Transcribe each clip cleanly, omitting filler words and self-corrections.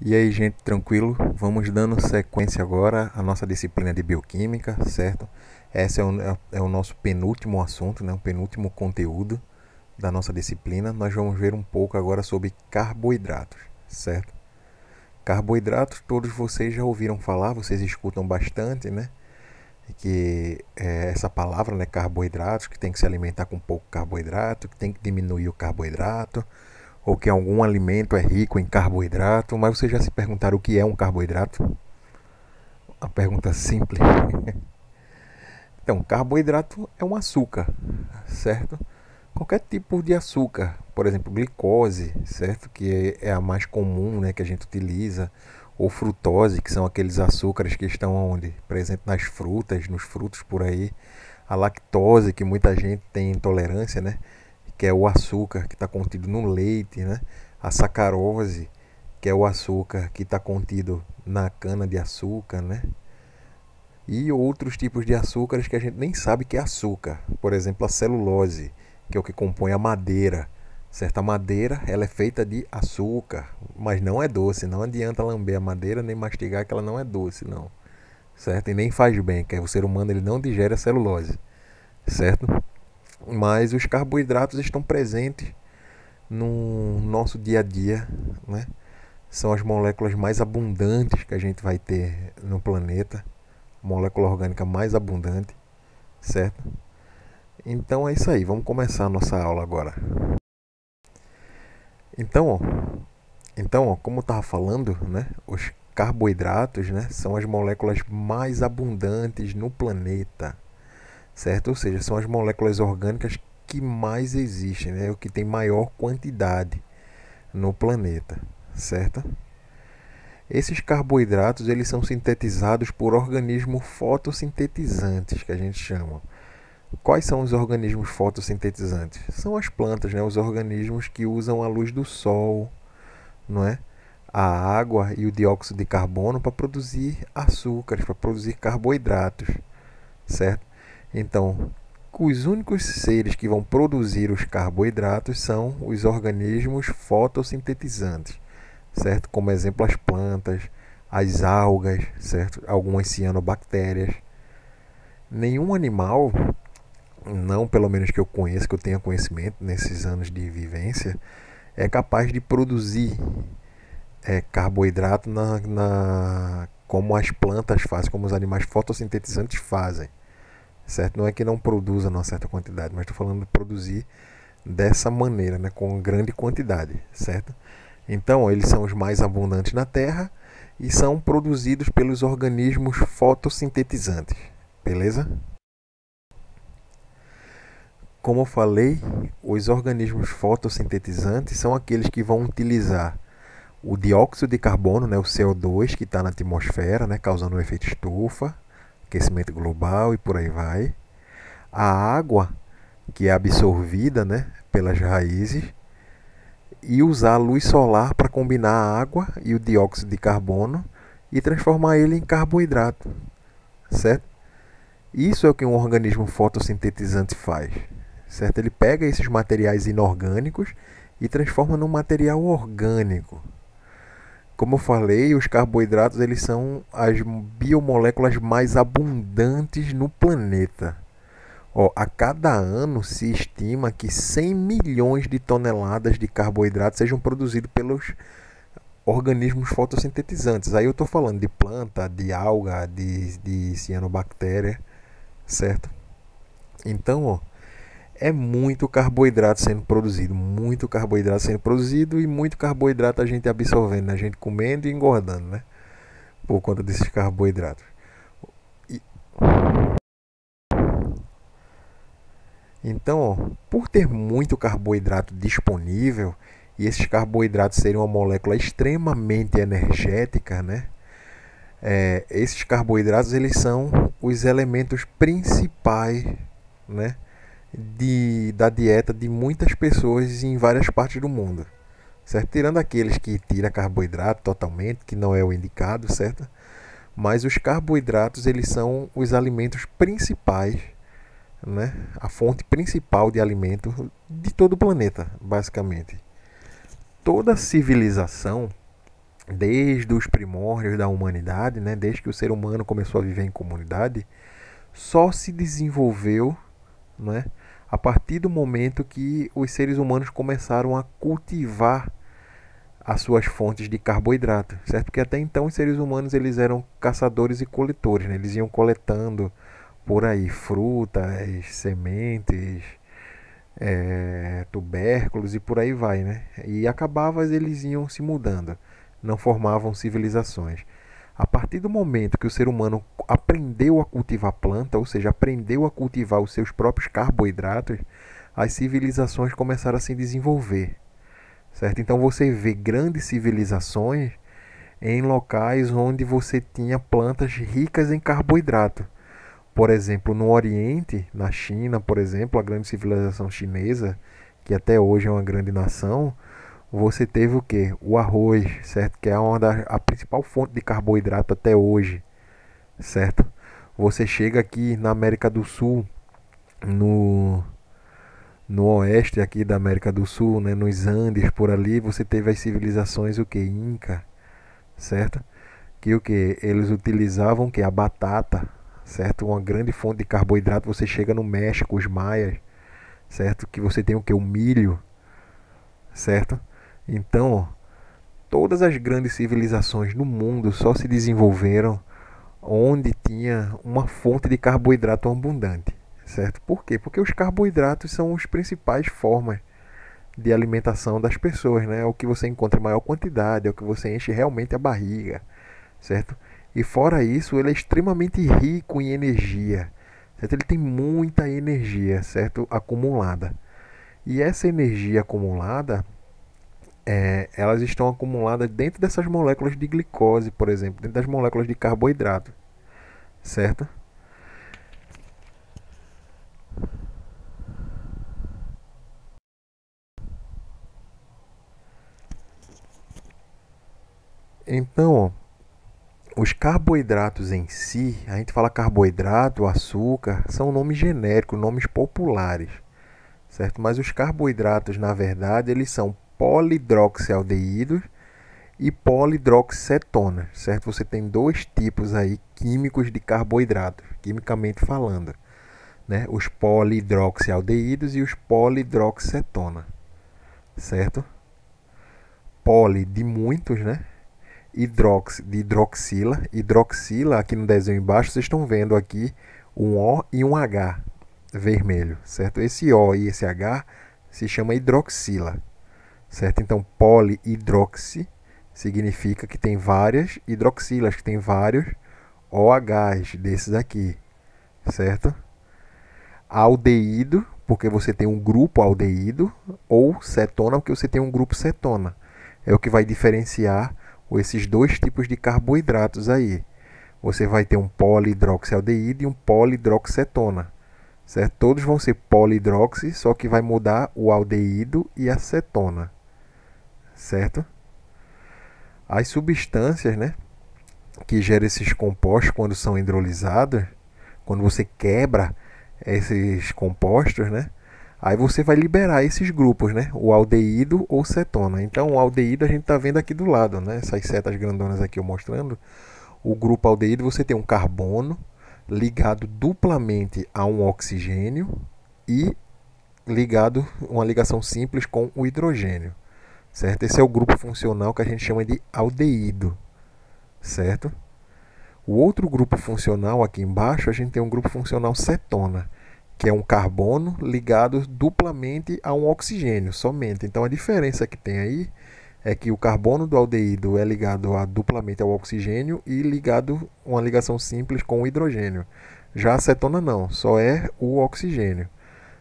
E aí, gente, tranquilo? Vamos dando sequência agora à nossa disciplina de bioquímica, certo? Esse é o nosso penúltimo assunto, né? O penúltimo conteúdo da nossa disciplina. Nós vamos ver um pouco agora sobre carboidratos, certo? Carboidratos, todos vocês já ouviram falar, vocês escutam bastante, né? Que essa palavra, né, carboidratos, que tem que se alimentar com pouco carboidrato, que tem que diminuir o carboidrato, ou que algum alimento é rico em carboidrato, mas vocês já se perguntaram o que é um carboidrato? A pergunta simples. Então, carboidrato é um açúcar, certo? Qualquer tipo de açúcar, por exemplo, glicose, certo? Que é a mais comum, né, que a gente utiliza, ou frutose, que são aqueles açúcares que estão onde? Presentes nas frutas, nos frutos por aí. A lactose, que muita gente tem intolerância, né? Que é o açúcar que está contido no leite, né? A sacarose, que é o açúcar que está contido na cana de açúcar, né? E outros tipos de açúcares que a gente nem sabe que é açúcar. Por exemplo, a celulose, que é o que compõe a madeira. Certa madeira, ela é feita de açúcar, mas não é doce. Não adianta lamber a madeira nem mastigar que ela não é doce, não. Certo? E nem faz bem, que o ser humano ele não digere a celulose, certo? Mas os carboidratos estão presentes no nosso dia a dia, né? São as moléculas mais abundantes que a gente vai ter no planeta, molécula orgânica mais abundante, certo? Então é isso aí, vamos começar a nossa aula agora. Então, ó, como eu estava falando, né, os carboidratos, né, são as moléculas mais abundantes no planeta, certo? Ou seja, são as moléculas orgânicas que mais existem, né, o que tem maior quantidade no planeta, certo? Esses carboidratos eles são sintetizados por organismos fotossintetizantes, que a gente chama. Quais são os organismos fotossintetizantes? São as plantas, né? Os organismos que usam a luz do sol, não é? A água e o dióxido de carbono para produzir açúcares, para produzir carboidratos, certo? Então, os únicos seres que vão produzir os carboidratos são os organismos fotossintetizantes, certo? Como exemplo, as plantas, as algas, certo? Algumas cianobactérias. Nenhum animal, não pelo menos que eu conheça, que eu tenha conhecimento nesses anos de vivência, é capaz de produzir carboidrato como as plantas fazem, como os animais fotossintetizantes fazem, certo? Não é que não produza uma certa quantidade, mas estou falando de produzir dessa maneira, né, com grande quantidade, certo? Então, eles são os mais abundantes na Terra e são produzidos pelos organismos fotossintetizantes, beleza? Como eu falei, os organismos fotossintetizantes são aqueles que vão utilizar o dióxido de carbono, né, o CO2, que está na atmosfera, né, causando um efeito estufa, aquecimento global e por aí vai. A água, que é absorvida, né, pelas raízes, e usar a luz solar para combinar a água e o dióxido de carbono e transformar ele em carboidrato, certo? Isso é o que um organismo fotossintetizante faz, certo? Ele pega esses materiais inorgânicos e transforma num material orgânico. Como eu falei, os carboidratos eles são as biomoléculas mais abundantes no planeta. Ó, a cada ano se estima que 100 milhões de toneladas de carboidratos sejam produzidos pelos organismos fotossintetizantes. Aí eu estou falando de planta, de alga, de cianobactéria, certo? Então, ó, é muito carboidrato sendo produzido, muito carboidrato sendo produzido e muito carboidrato a gente absorvendo, né? A gente comendo e engordando, né? Por conta desses carboidratos. E, então, ó, por ter muito carboidrato disponível e esses carboidratos serem uma molécula extremamente energética, né? Esses carboidratos eles são os elementos principais, né, da dieta de muitas pessoas em várias partes do mundo, certo? Tirando aqueles que tiram carboidrato totalmente, que não é o indicado, certo? Mas os carboidratos eles são os alimentos principais, né? A fonte principal de alimento de todo o planeta, basicamente. Toda civilização desde os primórdios da humanidade, né, desde que o ser humano começou a viver em comunidade, só se desenvolveu, né, a partir do momento que os seres humanos começaram a cultivar as suas fontes de carboidrato, certo? Porque até então os seres humanos eles eram caçadores e coletores, né? Eles iam coletando por aí frutas, sementes, tubérculos e por aí vai, né? E acabava eles iam se mudando, não formavam civilizações. A partir do momento que o ser humano aprendeu a cultivar planta, ou seja, aprendeu a cultivar os seus próprios carboidratos, as civilizações começaram a se desenvolver, certo? Então você vê grandes civilizações em locais onde você tinha plantas ricas em carboidrato. Por exemplo, no Oriente, na China, por exemplo, a grande civilização chinesa, que até hoje é uma grande nação, você teve o que? O arroz, certo? Que é a principal fonte de carboidrato até hoje, certo? Você chega aqui na América do Sul, no, no oeste aqui da América do Sul, né, nos Andes, por ali, você teve as civilizações o que? Inca, certo? Que o que? Eles utilizavam o que? A batata, certo? Uma grande fonte de carboidrato. Você chega no México, os maias, certo? Que você tem o que? O milho, certo? Então, todas as grandes civilizações do mundo só se desenvolveram onde tinha uma fonte de carboidrato abundante, certo? Por quê? Porque os carboidratos são as principais formas de alimentação das pessoas, né? É o que você encontra em maior quantidade, é o que você enche realmente a barriga, certo? E fora isso, ele é extremamente rico em energia, certo? Ele tem muita energia, certo? Acumulada. E essa energia acumulada, elas estão acumuladas dentro dessas moléculas de glicose, por exemplo, dentro das moléculas de carboidrato, certo? Então, ó, os carboidratos em si, a gente fala carboidrato, açúcar, são nomes genéricos, nomes populares, certo? Mas os carboidratos, na verdade, eles são polidroxialdeídos e polidroxicetonas, certo? Você tem dois tipos aí químicos de carboidratos, quimicamente falando, né? Os polidroxialdeídos e os polidroxicetonas, certo? Poli de muitos, né? Hidrox de hidroxila. Hidroxila, aqui no desenho embaixo, vocês estão vendo aqui um O e um H vermelho, certo? Esse O e esse H se chama hidroxila, certo? Então, polihidroxi significa que tem várias hidroxilas, que tem vários OHs desses aqui, certo? Aldeído, porque você tem um grupo aldeído, ou cetona, porque você tem um grupo cetona. É o que vai diferenciar esses dois tipos de carboidratos aí. Você vai ter um polihidroxialdeído e um polihidroxicetona, certo? Todos vão ser polihidroxi, só que vai mudar o aldeído e a cetona, certo? As substâncias, né, que geram esses compostos quando são hidrolisados, quando você quebra esses compostos, né, aí você vai liberar esses grupos, né, o aldeído ou cetona. Então, o aldeído a gente está vendo aqui do lado, né, essas setas grandonas aqui eu mostrando. O grupo aldeído você tem um carbono ligado duplamente a um oxigênio e ligado uma ligação simples com o hidrogênio, certo? Esse é o grupo funcional que a gente chama de aldeído, certo? O outro grupo funcional aqui embaixo, a gente tem um grupo funcional cetona, que é um carbono ligado duplamente a um oxigênio somente. Então a diferença que tem aí é que o carbono do aldeído é ligado duplamente ao oxigênio e ligado uma ligação simples com o hidrogênio. Já a cetona não, só é o oxigênio,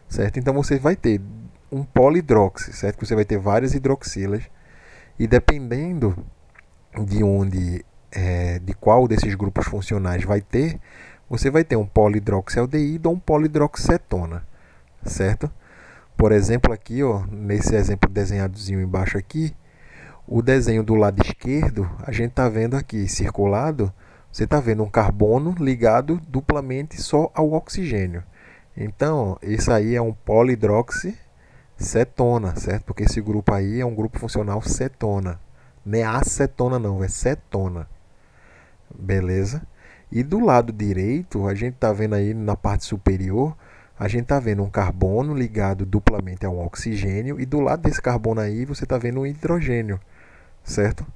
certo? Então você vai ter um polihidroxi, certo? Você vai ter várias hidroxilas e dependendo de onde, de qual desses grupos funcionais vai ter, você vai ter um polihidroxialdeído ou um polihidroxicetona, certo? Por exemplo, aqui, ó, nesse exemplo desenhadozinho embaixo aqui, o desenho do lado esquerdo, a gente está vendo aqui circulado, você está vendo um carbono ligado duplamente só ao oxigênio. Então, isso aí é um polihidroxicetona, certo? Porque esse grupo aí é um grupo funcional cetona, Não é acetona não, é cetona. Beleza? E do lado direito, a gente está vendo aí na parte superior, a gente está vendo um carbono ligado duplamente a um oxigênio, e do lado desse carbono aí você está vendo um hidrogênio, certo?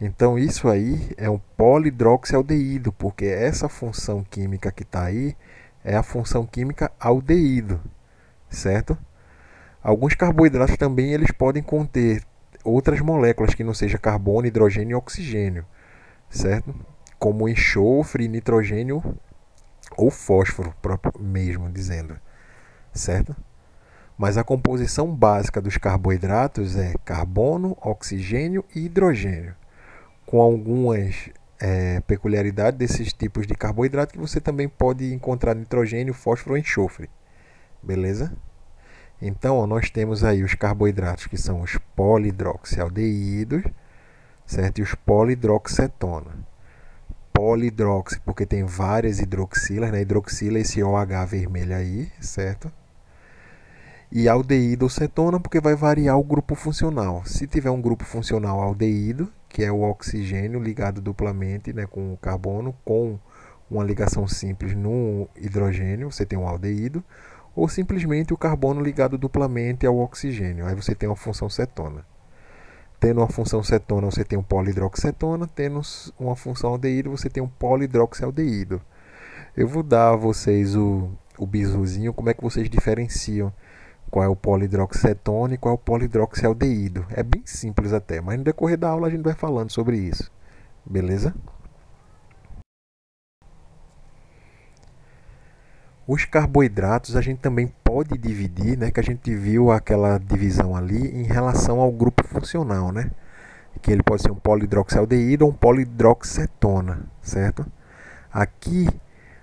Então isso aí é um polihidroxialdeído, porque essa função química que está aí é a função química aldeído, certo? Alguns carboidratos também eles podem conter outras moléculas que não seja carbono, hidrogênio e oxigênio, certo? Como enxofre, nitrogênio ou fósforo, mesmo dizendo, certo? Mas a composição básica dos carboidratos é carbono, oxigênio e hidrogênio, com algumas peculiaridades desses tipos de carboidrato que você também pode encontrar nitrogênio, fósforo ou enxofre, beleza? Então, ó, nós temos aí os carboidratos que são os polihidroxialdeídos, certo? E os polihidroxcetona. Polihidroxi, porque tem várias hidroxilas, né? Hidroxila é esse OH vermelho aí, certo? E aldeído ou cetona, porque vai variar o grupo funcional. Se tiver um grupo funcional aldeído, que é o oxigênio ligado duplamente, né, com o carbono, com uma ligação simples no hidrogênio, você tem um aldeído, ou simplesmente o carbono ligado duplamente ao oxigênio, aí você tem uma função cetona. Tendo uma função cetona, você tem um polihidroxcetona, tendo uma função aldeído, você tem um polihidroxialdeído. Eu vou dar a vocês o bisuzinho, como é que vocês diferenciam qual é o polihidroxcetona e qual é o polihidroxialdeído. É bem simples até, mas no decorrer da aula a gente vai falando sobre isso. Beleza? Os carboidratos a gente também pode dividir, né, que a gente viu aquela divisão ali em relação ao grupo funcional, né? Que ele pode ser um polihidroxialdeído ou um polihidroxcetona, certo? Aqui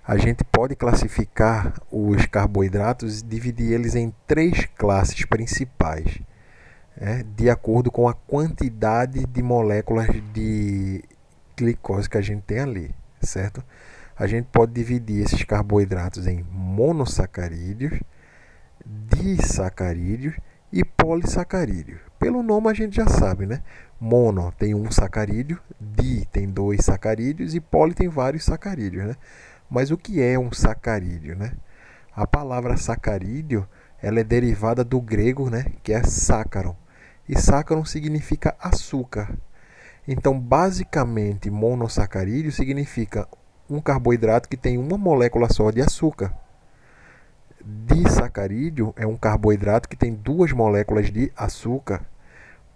a gente pode classificar os carboidratos e dividir eles em três classes principais, de acordo com a quantidade de moléculas de glicose que a gente tem ali, certo? A gente pode dividir esses carboidratos em monossacarídeos, disacarídeos e polissacarídeos. Pelo nome a gente já sabe, né? Mono tem um sacarídeo, di tem 2 sacarídeos e poli tem vários sacarídeos, né? Mas o que é um sacarídeo, né? A palavra sacarídeo, ela é derivada do grego, né, que é sácaron. E sácaron significa açúcar. Então, basicamente, monossacarídeo significa um carboidrato que tem uma molécula só de açúcar. Disacarídeo é um carboidrato que tem 2 moléculas de açúcar.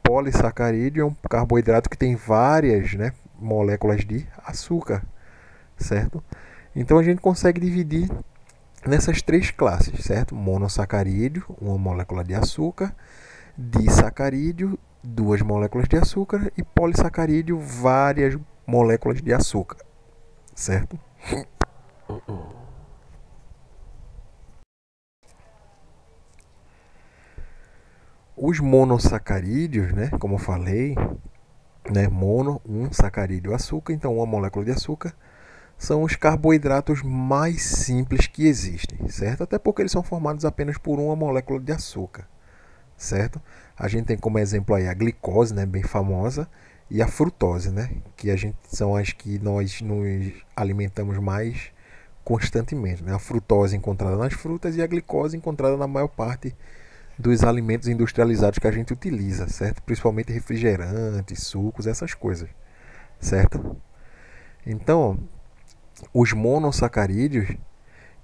Polissacarídeo é um carboidrato que tem várias, né, moléculas de açúcar, certo? Então a gente consegue dividir nessas três classes, certo? Monossacarídeo, uma molécula de açúcar, disacarídeo, 2 moléculas de açúcar e polissacarídeo, várias moléculas de açúcar, certo? Os monossacarídeos, né, como eu falei, né, mono, um sacarídeo açúcar, então uma molécula de açúcar, são os carboidratos mais simples que existem, certo? Até porque eles são formados apenas por uma molécula de açúcar, certo? A gente tem como exemplo aí a glicose, né, bem famosa, e a frutose, né, que são as que nós nos alimentamos mais constantemente, né? A frutose encontrada nas frutas e a glicose encontrada na maior parte dos alimentos industrializados que a gente utiliza, certo? Principalmente refrigerantes, sucos, essas coisas, certo? Então, os monossacarídeos,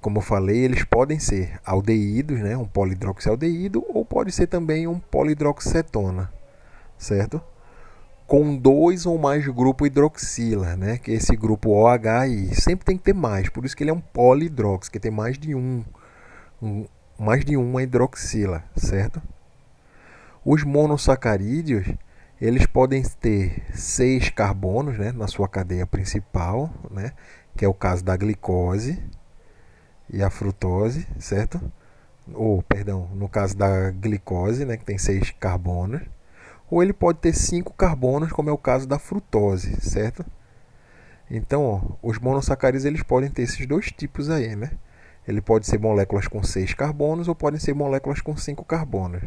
como eu falei, eles podem ser aldeídos, né? Um polihidroxialdeído, ou pode ser também um polihidroxcetona, certo? Com 2 ou mais grupos hidroxila, né? Que é esse grupo OHI. Sempre tem que ter mais, por isso que ele é um polihidrox, que tem mais de mais de uma hidroxila, certo? Os monossacarídeos, eles podem ter 6 carbonos, né, na sua cadeia principal, né, que é o caso da glicose e a frutose, certo? Ou, perdão, no caso da glicose, né, que tem 6 carbonos. Ou ele pode ter 5 carbonos, como é o caso da frutose, certo? Então, ó, os monossacarídeos eles podem ter esses dois tipos aí, né? Ele pode ser moléculas com 6 carbonos ou podem ser moléculas com 5 carbonos.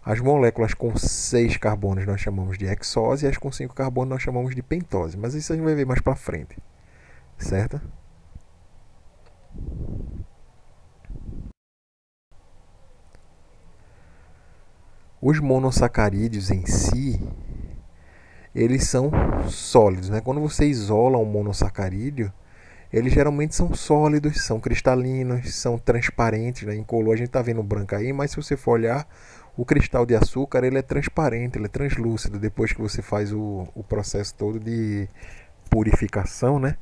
As moléculas com 6 carbonos nós chamamos de hexose e as com 5 carbonos nós chamamos de pentose. Mas isso a gente vai ver mais para frente, certo? Os monossacarídeos em si, eles são sólidos, né? Quando você isola um monossacarídeo, eles geralmente são sólidos, são cristalinos, são transparentes, né? Incolor, a gente está vendo branco aí, mas se você for olhar, o cristal de açúcar ele é transparente, ele é translúcido depois que você faz o processo todo de purificação, né?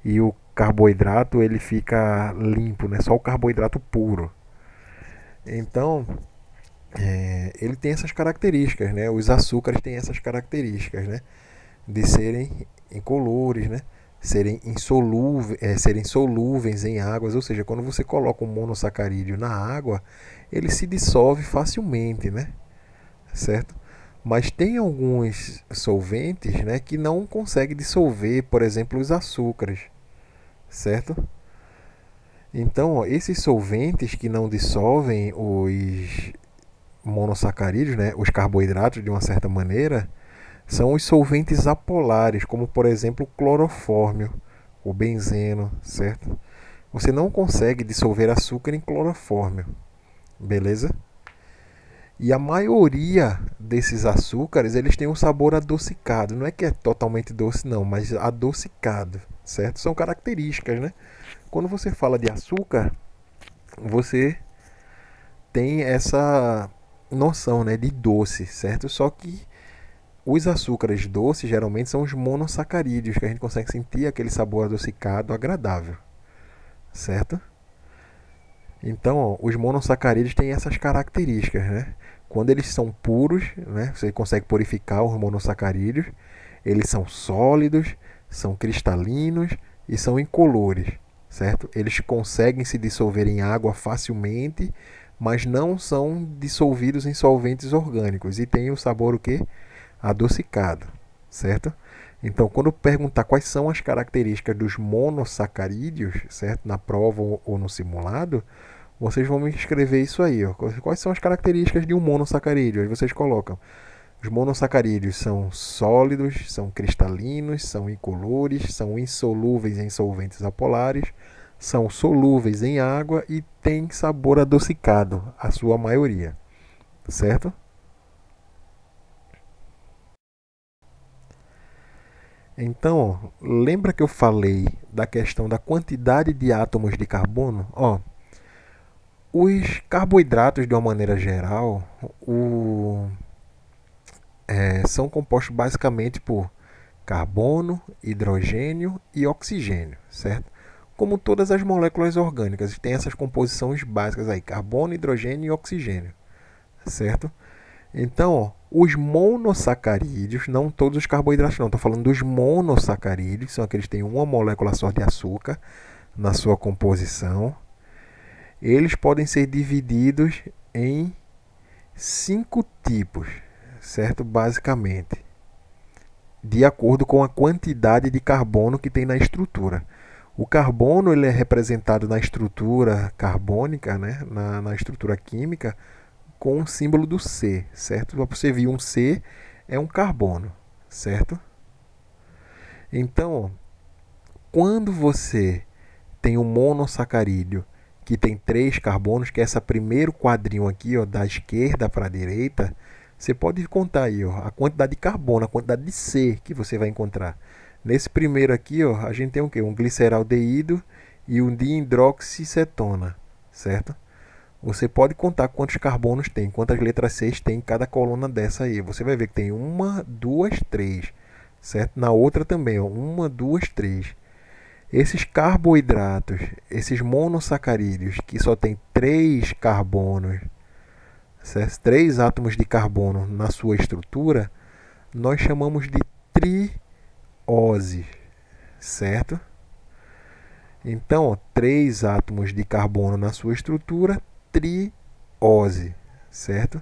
E o carboidrato ele fica limpo, né? Só o carboidrato puro. Então, ele tem essas características, né? Os açúcares têm essas características, né? De serem incolores, né? Serem solúveis em águas, ou seja, quando você coloca um monossacarídeo na água, ele se dissolve facilmente, né? Certo? Mas tem alguns solventes, né, que não conseguem dissolver, por exemplo, os açúcares, certo? Então, ó, esses solventes que não dissolvem os monossacarídeos, né, os carboidratos de uma certa maneira, são os solventes apolares, como por exemplo o clorofórmio, o benzeno, certo? Você não consegue dissolver açúcar em clorofórmio, beleza? E a maioria desses açúcares, eles têm um sabor adocicado. Não é que é totalmente doce não, mas adocicado, certo? São características, né? Quando você fala de açúcar, você tem essa noção, né, de doce, certo? Só que os açúcares doces geralmente são os monossacarídeos, que a gente consegue sentir aquele sabor adocicado agradável, certo? Então, ó, os monossacarídeos têm essas características, né? Quando eles são puros, né, você consegue purificar os monossacarídeos, eles são sólidos, são cristalinos e são incolores, certo? Eles conseguem se dissolver em água facilmente, mas não são dissolvidos em solventes orgânicos e tem o sabor o quê? Adocicado, certo? Então, quando perguntar quais são as características dos monossacarídeos, certo? Na prova ou no simulado, vocês vão me escrever isso aí, ó. Quais são as características de um monossacarídeo? Aí vocês colocam. Os monossacarídeos são sólidos, são cristalinos, são incolores, são insolúveis em solventes apolares, são solúveis em água e têm sabor adocicado, a sua maioria, certo? Então, lembra que eu falei da questão da quantidade de átomos de carbono? Ó, os carboidratos, de uma maneira geral, são compostos basicamente por carbono, hidrogênio e oxigênio, certo? Como todas as moléculas orgânicas, tem essas composições básicas aí, carbono, hidrogênio e oxigênio, certo? Então, ó, os monossacarídeos, não todos os carboidratos não, estou falando dos monossacarídeos, são aqueles que têm uma molécula só de açúcar na sua composição. Eles podem ser divididos em 5 tipos, certo? Basicamente, de acordo com a quantidade de carbono que tem na estrutura. O carbono ele é representado na estrutura carbônica, né? na estrutura química, com o símbolo do C, certo? Para você ver, um C é um carbono, certo? Então, quando você tem um monossacarídeo que tem 3 carbonos, que é esse primeiro quadrinho aqui, ó, da esquerda para a direita, você pode contar aí, ó, a quantidade de carbono, a quantidade de C que você vai encontrar. Nesse primeiro aqui, ó, a gente tem o quê? Um gliceraldeído e um dihidroxicetona, certo? Você pode contar quantos carbonos tem, quantas letras C tem em cada coluna dessa aí. Você vai ver que tem 1, 2, 3, certo? Na outra também, ó, 1, 2, 3. Esses carboidratos, esses monossacarídeos que só tem 3 carbonos, certo? 3 átomos de carbono na sua estrutura, nós chamamos de triose, certo? Então, ó, 3 átomos de carbono na sua estrutura, triose, certo?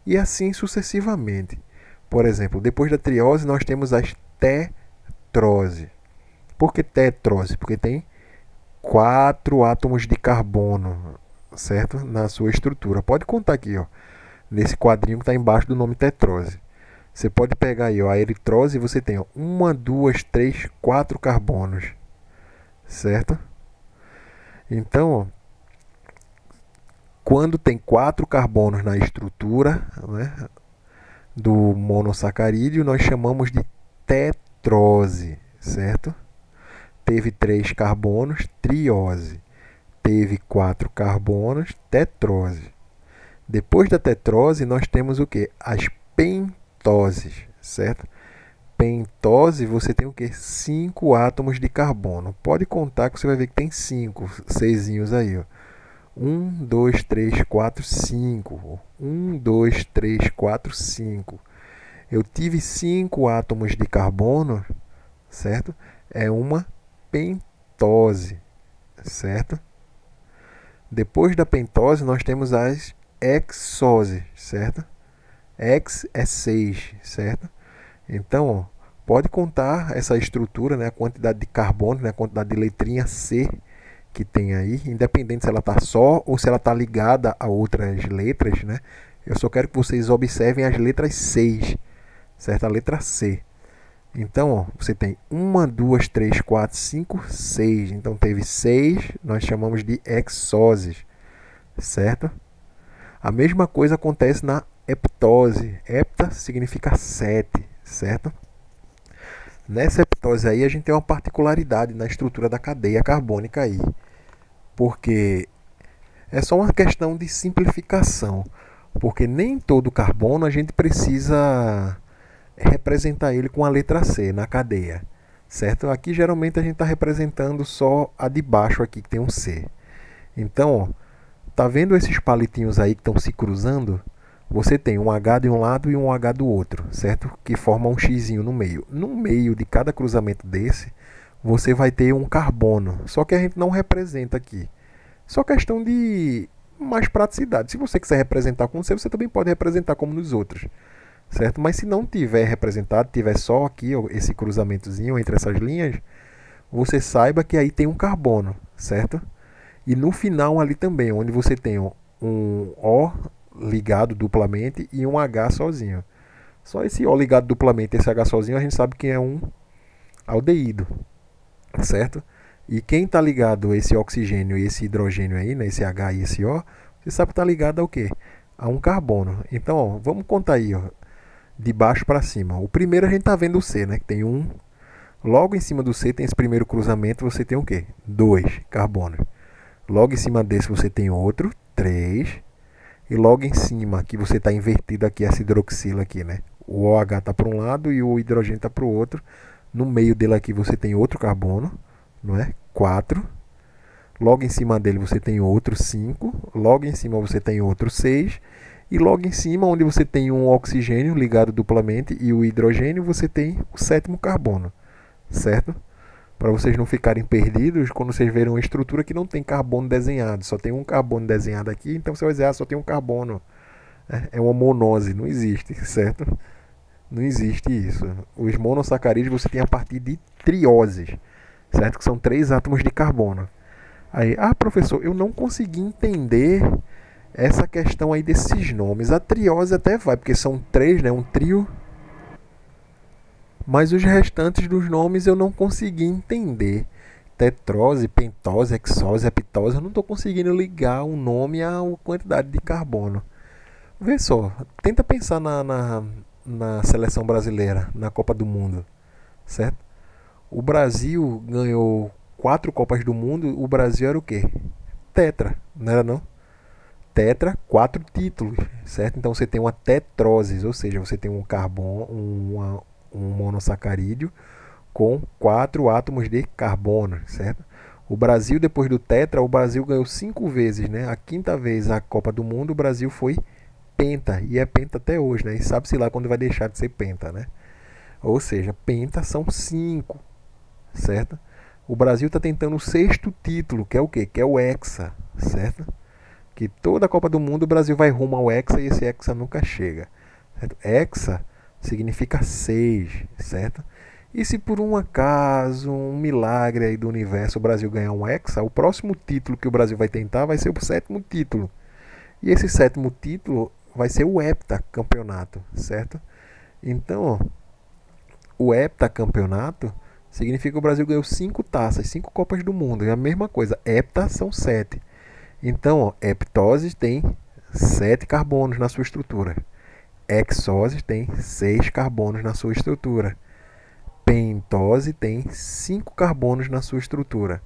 E assim sucessivamente. Por exemplo, depois da triose nós temos as tetrose. Por que tetrose? Porque tem 4 átomos de carbono, certo? Na sua estrutura. Pode contar aqui, ó. nesse quadrinho que está embaixo do nome tetrose. Você pode pegar aí, ó, a eritrose, e você tem, ó, 1, 2, 3, 4 carbonos, certo? Então, ó, quando tem 4 carbonos na estrutura, né, do monossacarídeo, nós chamamos de tetrose, certo? Teve 3 carbonos, triose. Teve 4 carbonos, tetrose. Depois da tetrose, nós temos o que? As pentoses, certo? Pentose, você tem o que? 5 átomos de carbono. Pode contar que você vai ver que tem 5, 6 aí, ó. 1, 2, 3, 4, 5. 1, 2, 3, 4, 5. Eu tive 5 átomos de carbono, certo? É uma pentose, certo? Depois da pentose, nós temos as hexoses, certo? Hex é 6, certo? Então, ó, pode contar essa estrutura, né, a quantidade de carbono, né, a quantidade de letrinha C que tem aí, independente se ela está só ou se ela está ligada a outras letras, né? Eu só quero que vocês observem as letras 6, certo? A letra C. Então, ó, você tem 1, 2, 3, 4, 5, 6. Então, teve 6, nós chamamos de hexoses, certo? A mesma coisa acontece na heptose. Hepta significa 7, certo? Nessa heptose aí, a gente tem uma particularidade na estrutura da cadeia carbônica aí. Porque é só uma questão de simplificação. Porque nem todo carbono a gente precisa representar ele com a letra C na cadeia, certo? Aqui geralmente a gente está representando só a de baixo aqui que tem um C. Então, ó, tá vendo esses palitinhos aí que estão se cruzando? Você tem um H de um lado e um H do outro, certo? Que forma um xizinho no meio. No meio de cada cruzamento desse, você vai ter um carbono. Só que a gente não representa aqui. Só questão de mais praticidade. Se você quiser representar com C, você também pode representar como nos outros, certo? Mas se não tiver representado, tiver só aqui, ó, esse cruzamentozinho entre essas linhas, você saiba que aí tem um carbono, certo? E no final ali também, onde você tem um O ligado duplamente e um H sozinho. Só esse O ligado duplamente e esse H sozinho a gente sabe que é um aldeído, certo? E quem está ligado a esse oxigênio e esse hidrogênio aí, né, esse H e esse O, você sabe que está ligado ao quê? A um carbono. Então, ó, vamos contar aí, ó, de baixo para cima. O primeiro a gente está vendo o C, né, que tem um. Logo em cima do C tem esse primeiro cruzamento, você tem o quê? 2 carbonos. Logo em cima desse você tem outro, 3. E logo em cima, que você está invertido aqui, essa hidroxila aqui, né? O OH está para um lado e o hidrogênio está para o outro. No meio dele aqui você tem outro carbono, não é? 4. Logo em cima dele você tem outro 5. Logo em cima você tem outro 6. E logo em cima, onde você tem um oxigênio ligado duplamente e o hidrogênio, você tem o 7º carbono, certo? Para vocês não ficarem perdidos, quando vocês verem uma estrutura que não tem carbono desenhado, só tem um carbono desenhado aqui, então você vai dizer, ah, só tem um carbono. É uma monose, não existe, certo? Não existe isso. Os monossacarídeos você tem a partir de trioses, certo? Que são 3 átomos de carbono. Aí, ah, professor, eu não consegui entender essa questão aí desses nomes. A triose até vai, porque são 3, né? Um trio. Mas os restantes dos nomes eu não consegui entender. Tetrose, pentose, hexose, heptose, eu não estou conseguindo ligar um nome à quantidade de carbono. Vê só, tenta pensar na seleção brasileira, na Copa do Mundo, certo? O Brasil ganhou 4 Copas do Mundo, o Brasil era o quê? Tetra, não era não? Tetra, 4 títulos, certo? Então você tem uma tetrose, ou seja, você tem um carbono, um monossacarídeo com 4 átomos de carbono, certo? O Brasil, depois do tetra, o Brasil ganhou 5 vezes, né? A 5ª vez a Copa do Mundo, o Brasil foi penta, e é penta até hoje, né? E sabe-se lá quando vai deixar de ser penta, né? Ou seja, penta são 5, certo? O Brasil está tentando o 6º título, que é o quê? Que é o Hexa, certo? Que toda a Copa do Mundo o Brasil vai rumo ao Hexa e esse Hexa nunca chega, certo? Hexa significa 6, certo? E se por um acaso, um milagre aí do universo, o Brasil ganhar um Hexa, o próximo título que o Brasil vai tentar vai ser o 7º título. E esse 7º título vai ser o heptacampeonato, certo? Então, o heptacampeonato significa que o Brasil ganhou 5 taças, 5 Copas do Mundo. É a mesma coisa, hepta são 7. Então, heptose tem 7 carbonos na sua estrutura. Hexose tem 6 carbonos na sua estrutura. Pentose tem 5 carbonos na sua estrutura.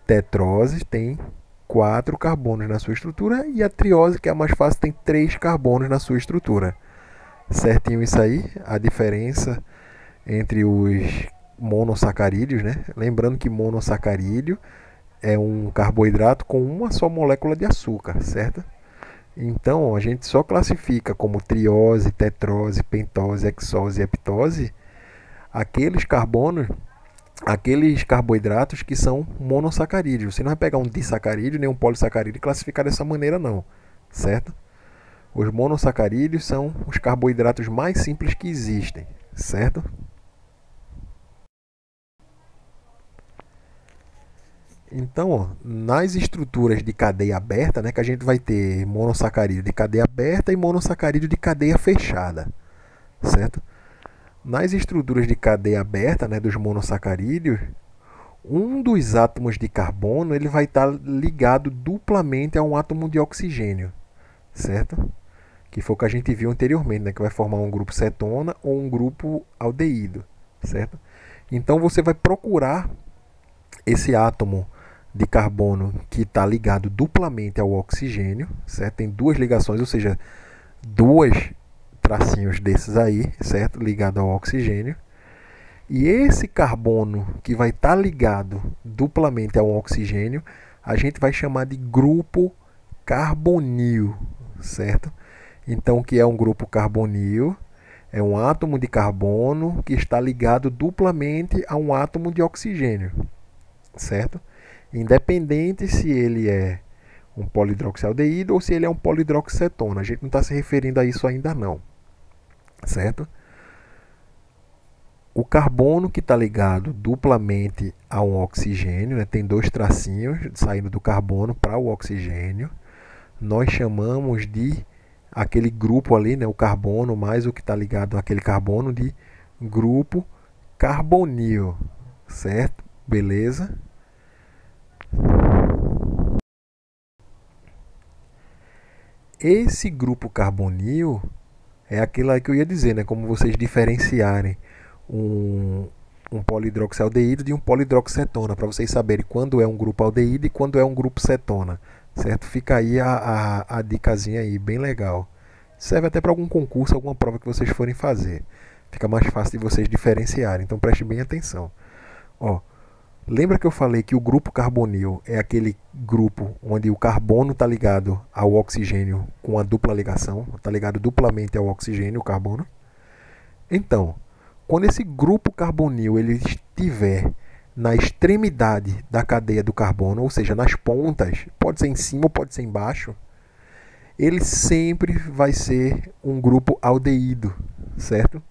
Tetrose tem 4 carbonos na sua estrutura. E a triose, que é a mais fácil, tem 3 carbonos na sua estrutura. Certinho isso aí, a diferença entre os monossacarídeos, né? Lembrando que monossacarídeo é um carboidrato com uma só molécula de açúcar, certo? Então, a gente só classifica como triose, tetrose, pentose, hexose e heptose aqueles carboidratos que são monossacarídeos. Você não vai pegar um disacarídeo nem um polissacarídeo e classificar dessa maneira não, certo? Os monossacarídeos são os carboidratos mais simples que existem, certo? Então, ó, nas estruturas de cadeia aberta, né, que a gente vai ter monossacarídeo de cadeia aberta e monossacarídeo de cadeia fechada, certo? Nas estruturas de cadeia aberta, né, dos monossacarídeos, um dos átomos de carbono ele vai estar ligado duplamente a um átomo de oxigênio, certo? Que foi o que a gente viu anteriormente, né, que vai formar um grupo cetona ou um grupo aldeído, certo? Então você vai procurar esse átomo de carbono que está ligado duplamente ao oxigênio, certo? Tem duas ligações, ou seja, duas tracinhos desses aí, certo? Ligado ao oxigênio. E esse carbono que vai estar ligado duplamente ao oxigênio, a gente vai chamar de grupo carbonil, certo? Então, o que é um grupo carbonil? É um átomo de carbono que está ligado duplamente a um átomo de oxigênio, certo? Independente se ele é um polidroxialdeído ou se ele é um polidroxicetona. A gente não está se referindo a isso ainda não, certo? O carbono que está ligado duplamente a um oxigênio, né, tem dois tracinhos saindo do carbono para o oxigênio, nós chamamos de aquele grupo ali, né, o carbono mais o que está ligado àquele carbono, de grupo carbonil, certo? Beleza? Esse grupo carbonil é aquilo aí que eu ia dizer, né? Como vocês diferenciarem um polidroxialdeído de um polidroxicetona, para vocês saberem quando é um grupo aldeído e quando é um grupo cetona, certo? Fica aí a dicasinha aí, bem legal. Serve até para algum concurso, alguma prova que vocês forem fazer. Fica mais fácil de vocês diferenciarem, então preste bem atenção. Ó, lembra que eu falei que o grupo carbonil é aquele grupo onde o carbono está ligado ao oxigênio com a dupla ligação, está ligado duplamente ao oxigênio, o carbono? Então, quando esse grupo carbonil ele estiver na extremidade da cadeia do carbono, ou seja, nas pontas, pode ser em cima ou pode ser embaixo, ele sempre vai ser um grupo aldeído, certo?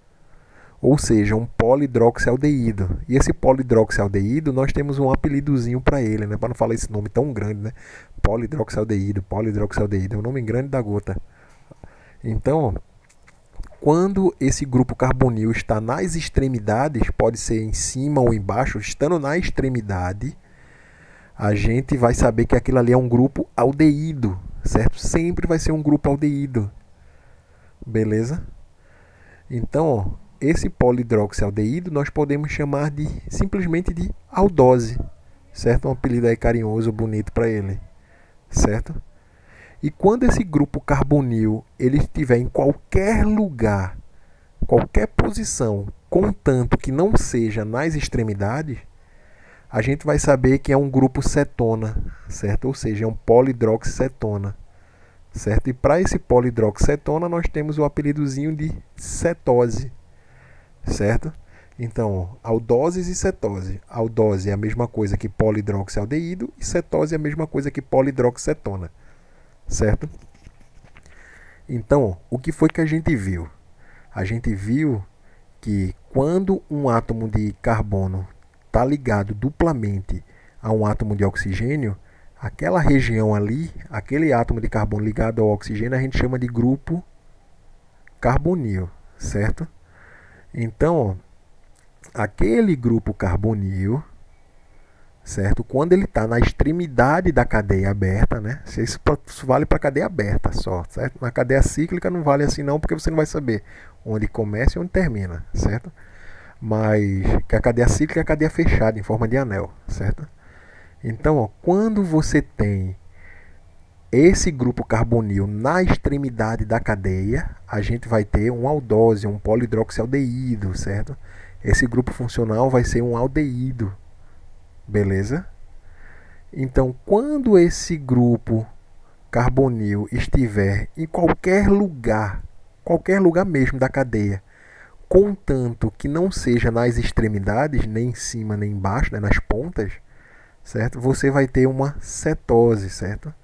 Ou seja, um polidroxialdeído. E esse polidroxialdeído, nós temos um apelidozinho para ele, né? Para não falar esse nome tão grande, né? Polidroxialdeído, polidroxialdeído, é um nome grande da gota. Então, quando esse grupo carbonil está nas extremidades, pode ser em cima ou embaixo, estando na extremidade, a gente vai saber que aquilo ali é um grupo aldeído, certo? Sempre vai ser um grupo aldeído. Beleza? Então, esse polidroxialdeído nós podemos chamar de simplesmente de aldose, certo? Um apelido aí carinhoso, bonito para ele, certo? E quando esse grupo carbonil ele estiver em qualquer lugar, qualquer posição, contanto que não seja nas extremidades, a gente vai saber que é um grupo cetona, certo? Ou seja, é um polidroxicetona, certo? E para esse polidroxicetona nós temos o apelidozinho de cetose, certo? Então, aldoses e cetose. Aldose é a mesma coisa que polidroxialdeído e cetose é a mesma coisa que polidroxicetona, certo? Então, o que foi que a gente viu? A gente viu que quando um átomo de carbono está ligado duplamente a um átomo de oxigênio, Aquela região ali, aquele átomo de carbono ligado ao oxigênio, a gente chama de grupo carbonil, certo? Então, ó, aquele grupo carbonil, certo? Quando ele está na extremidade da cadeia aberta, né? Isso vale para a cadeia aberta só, certo? Na cadeia cíclica não vale assim não, porque você não vai saber onde começa e onde termina, certo? Mas que a cadeia cíclica é a cadeia fechada em forma de anel, certo? Então, ó, quando você tem esse grupo carbonil na extremidade da cadeia, a gente vai ter um aldose, um polihidroxialdeído, certo? Esse grupo funcional vai ser um aldeído, beleza? Então, quando esse grupo carbonil estiver em qualquer lugar mesmo da cadeia, contanto que não seja nas extremidades, nem em cima nem embaixo, né, nas pontas, certo? Você vai ter uma cetose, certo?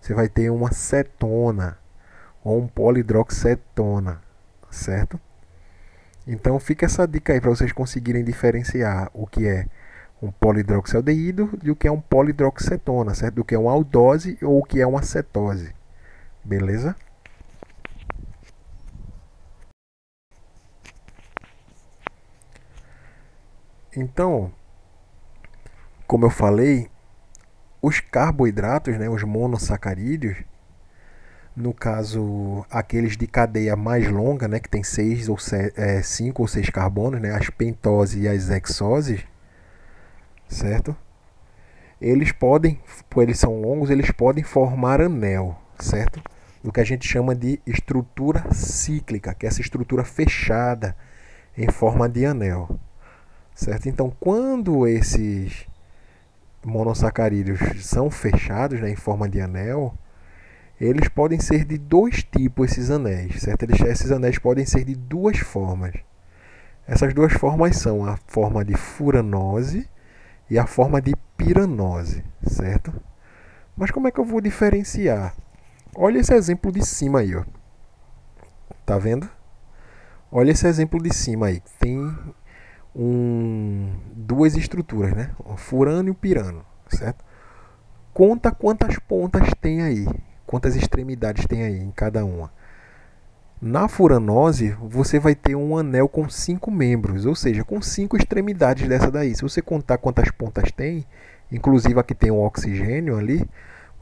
Você vai ter uma cetona ou um polihidroxcetona, certo? Então fica essa dica aí para vocês conseguirem diferenciar o que é um polihidroxialdeído e o que é um polihidroxcetona, certo? Do que é uma aldose ou o que é uma cetose. Beleza? Então, como eu falei, os carboidratos, né, os monossacarídeos, no caso, aqueles de cadeia mais longa, né, que tem 5 ou 6 carbonos, né, as pentoses e as hexoses, certo? Eles podem, por eles são longos, eles podem formar anel, certo? O que a gente chama de estrutura cíclica, que é essa estrutura fechada em forma de anel, certo? Então, quando esses monossacarídeos são fechados, né, em forma de anel, eles podem ser de dois tipos, esses anéis, certo? Esses anéis podem ser de duas formas. Essas duas formas são a forma de furanose e a forma de piranose, certo? Mas como é que eu vou diferenciar? Olha esse exemplo de cima aí, ó. Tá vendo? Olha esse exemplo de cima aí. Tem duas estruturas, né? O furano e o pirano, certo? Conta quantas pontas tem aí, quantas extremidades tem aí em cada uma. Na furanose, você vai ter um anel com 5 membros, ou seja, com 5 extremidades dessa daí. Se você contar quantas pontas tem, inclusive aqui tem o oxigênio ali,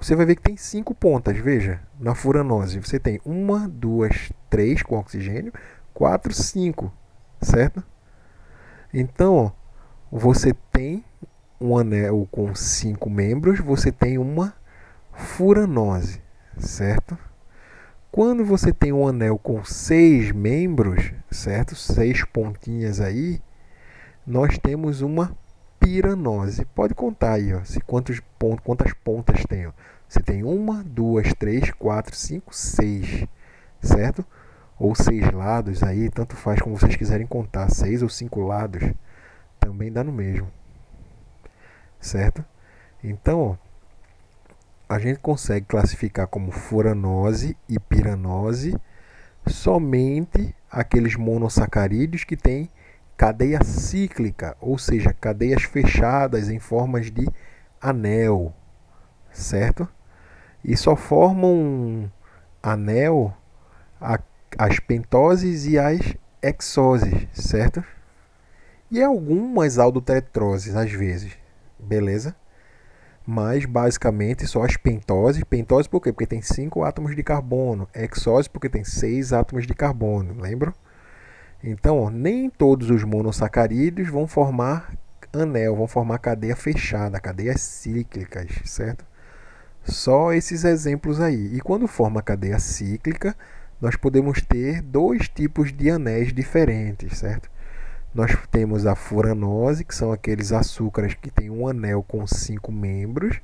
você vai ver que tem 5 pontas. Veja, na furanose você tem 1, 2, 3 com oxigênio, 4, 5, certo? Então, você tem um anel com 5 membros, você tem uma furanose, certo? Quando você tem um anel com 6 membros, certo? 6 pontinhas aí, nós temos uma piranose. Pode contar aí, ó, quantas pontas tem. Ó. Você tem 1, 2, 3, 4, 5, 6, certo? Ou 6 lados aí, tanto faz como vocês quiserem contar, 6 ou 5 lados, também dá no mesmo, certo? Então, ó, a gente consegue classificar como furanose e piranose somente aqueles monossacarídeos que têm cadeia cíclica, ou seja, cadeias fechadas em formas de anel, certo? E só formam um anel as pentoses e as hexoses, certo? E algumas aldotetroses às vezes, beleza? Mas basicamente só as pentoses. Pentose por quê? Porque tem 5 átomos de carbono. Hexose porque tem 6 átomos de carbono, lembram? Então, ó, nem todos os monossacarídeos vão formar anel, vão formar cadeia fechada, cadeias cíclicas, certo? Só esses exemplos aí. E quando forma cadeia cíclica, nós podemos ter dois tipos de anéis diferentes, certo? Nós temos a furanose, que são aqueles açúcares que têm um anel com 5 membros.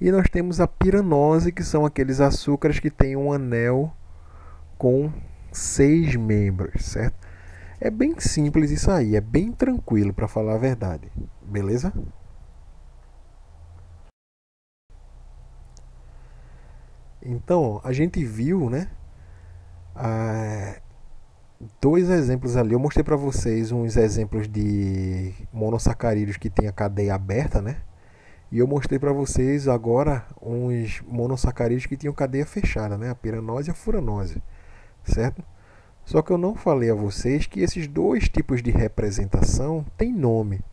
E nós temos a piranose, que são aqueles açúcares que têm um anel com 6 membros, certo? É bem simples isso aí, é bem tranquilo para falar a verdade, beleza? Então, a gente viu, né, dois exemplos ali. Eu mostrei para vocês uns exemplos de monossacarídeos que tem a cadeia aberta, né? E eu mostrei para vocês agora uns monossacarídeos que tinham cadeia fechada, né? A piranose e a furanose, certo? Só que eu não falei a vocês que esses dois tipos de representação têm nome,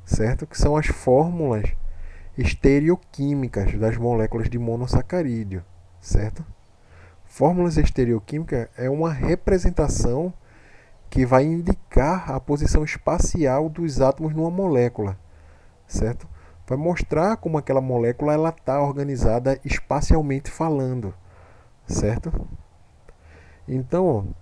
certo? Que são as fórmulas estereoquímicas das moléculas de monossacarídeo, certo? Fórmulas estereoquímicas é uma representação que vai indicar a posição espacial dos átomos numa molécula, certo? Vai mostrar como aquela molécula ela está organizada espacialmente falando, certo? Então,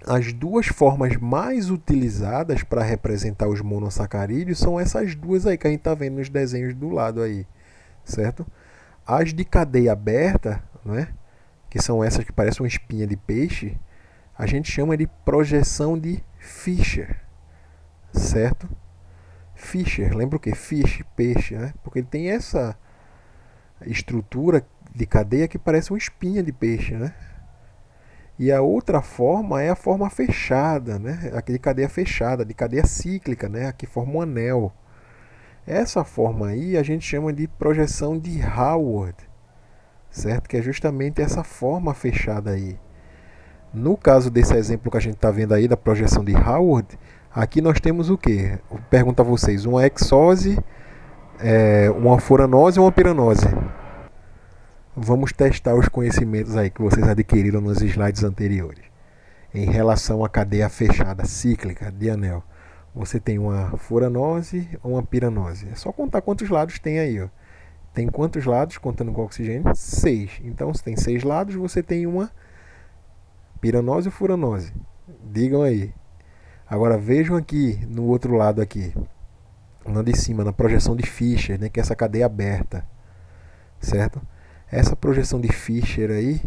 as duas formas mais utilizadas para representar os monossacarídeos são essas duas aí que a gente está vendo nos desenhos do lado aí, certo? As de cadeia aberta, né, que são essas que parecem uma espinha de peixe, a gente chama de projeção de Fischer, certo? Fischer, lembra o que? Fish, peixe, né? Porque ele tem essa estrutura de cadeia que parece uma espinha de peixe, né? E a outra forma é a forma fechada, né? Aquele cadeia fechada, de cadeia cíclica, né? Que forma um anel. Essa forma aí a gente chama de projeção de Howard, certo? Que é justamente essa forma fechada aí. No caso desse exemplo que a gente está vendo aí da projeção de Howard, aqui nós temos o quê? Pergunto a vocês, uma exose, uma furanose ou uma piranose? Vamos testar os conhecimentos aí que vocês adquiriram nos slides anteriores. Em relação à cadeia fechada cíclica de anel, você tem uma furanose ou uma piranose? É só contar quantos lados tem aí, ó. Tem quantos lados, contando com o oxigênio? 6. Então, se tem 6 lados, você tem uma piranose ou furanose? Digam aí. Agora vejam aqui, no outro lado aqui, lá de cima, na projeção de Fischer, né, que é essa cadeia aberta, certo? Essa projeção de Fischer aí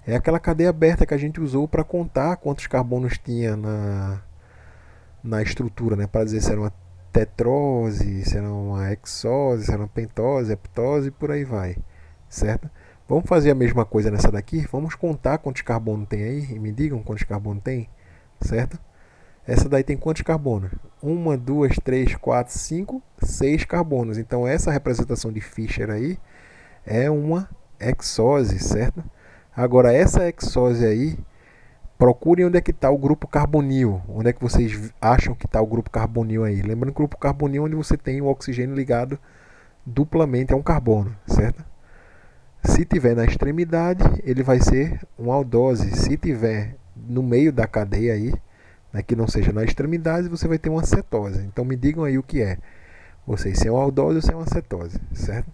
é aquela cadeia aberta que a gente usou para contar quantos carbonos tinha na estrutura, né? Para dizer se era uma tetrose, se era uma hexose, se era uma pentose, heptose e por aí vai, certo? Vamos fazer a mesma coisa nessa daqui? Vamos contar quantos carbonos tem aí e me digam quantos carbonos tem, certo? Essa daí tem quantos carbonos? 1, 2, 3, 4, 5, 6 carbonos. Então essa representação de Fischer aí é uma hexose, certo? Agora essa hexose aí, procurem onde é que está o grupo carbonil. Onde é que vocês acham que está o grupo carbonil aí? Lembrando que o grupo carbonil é onde você tem o oxigênio ligado duplamente a um carbono, certo? Se tiver na extremidade, ele vai ser uma aldose. Se tiver no meio da cadeia aí, né, que não seja na extremidade, você vai ter uma cetose. Então me digam aí o que é. Vocês, se é uma aldose ou se é uma cetose, certo?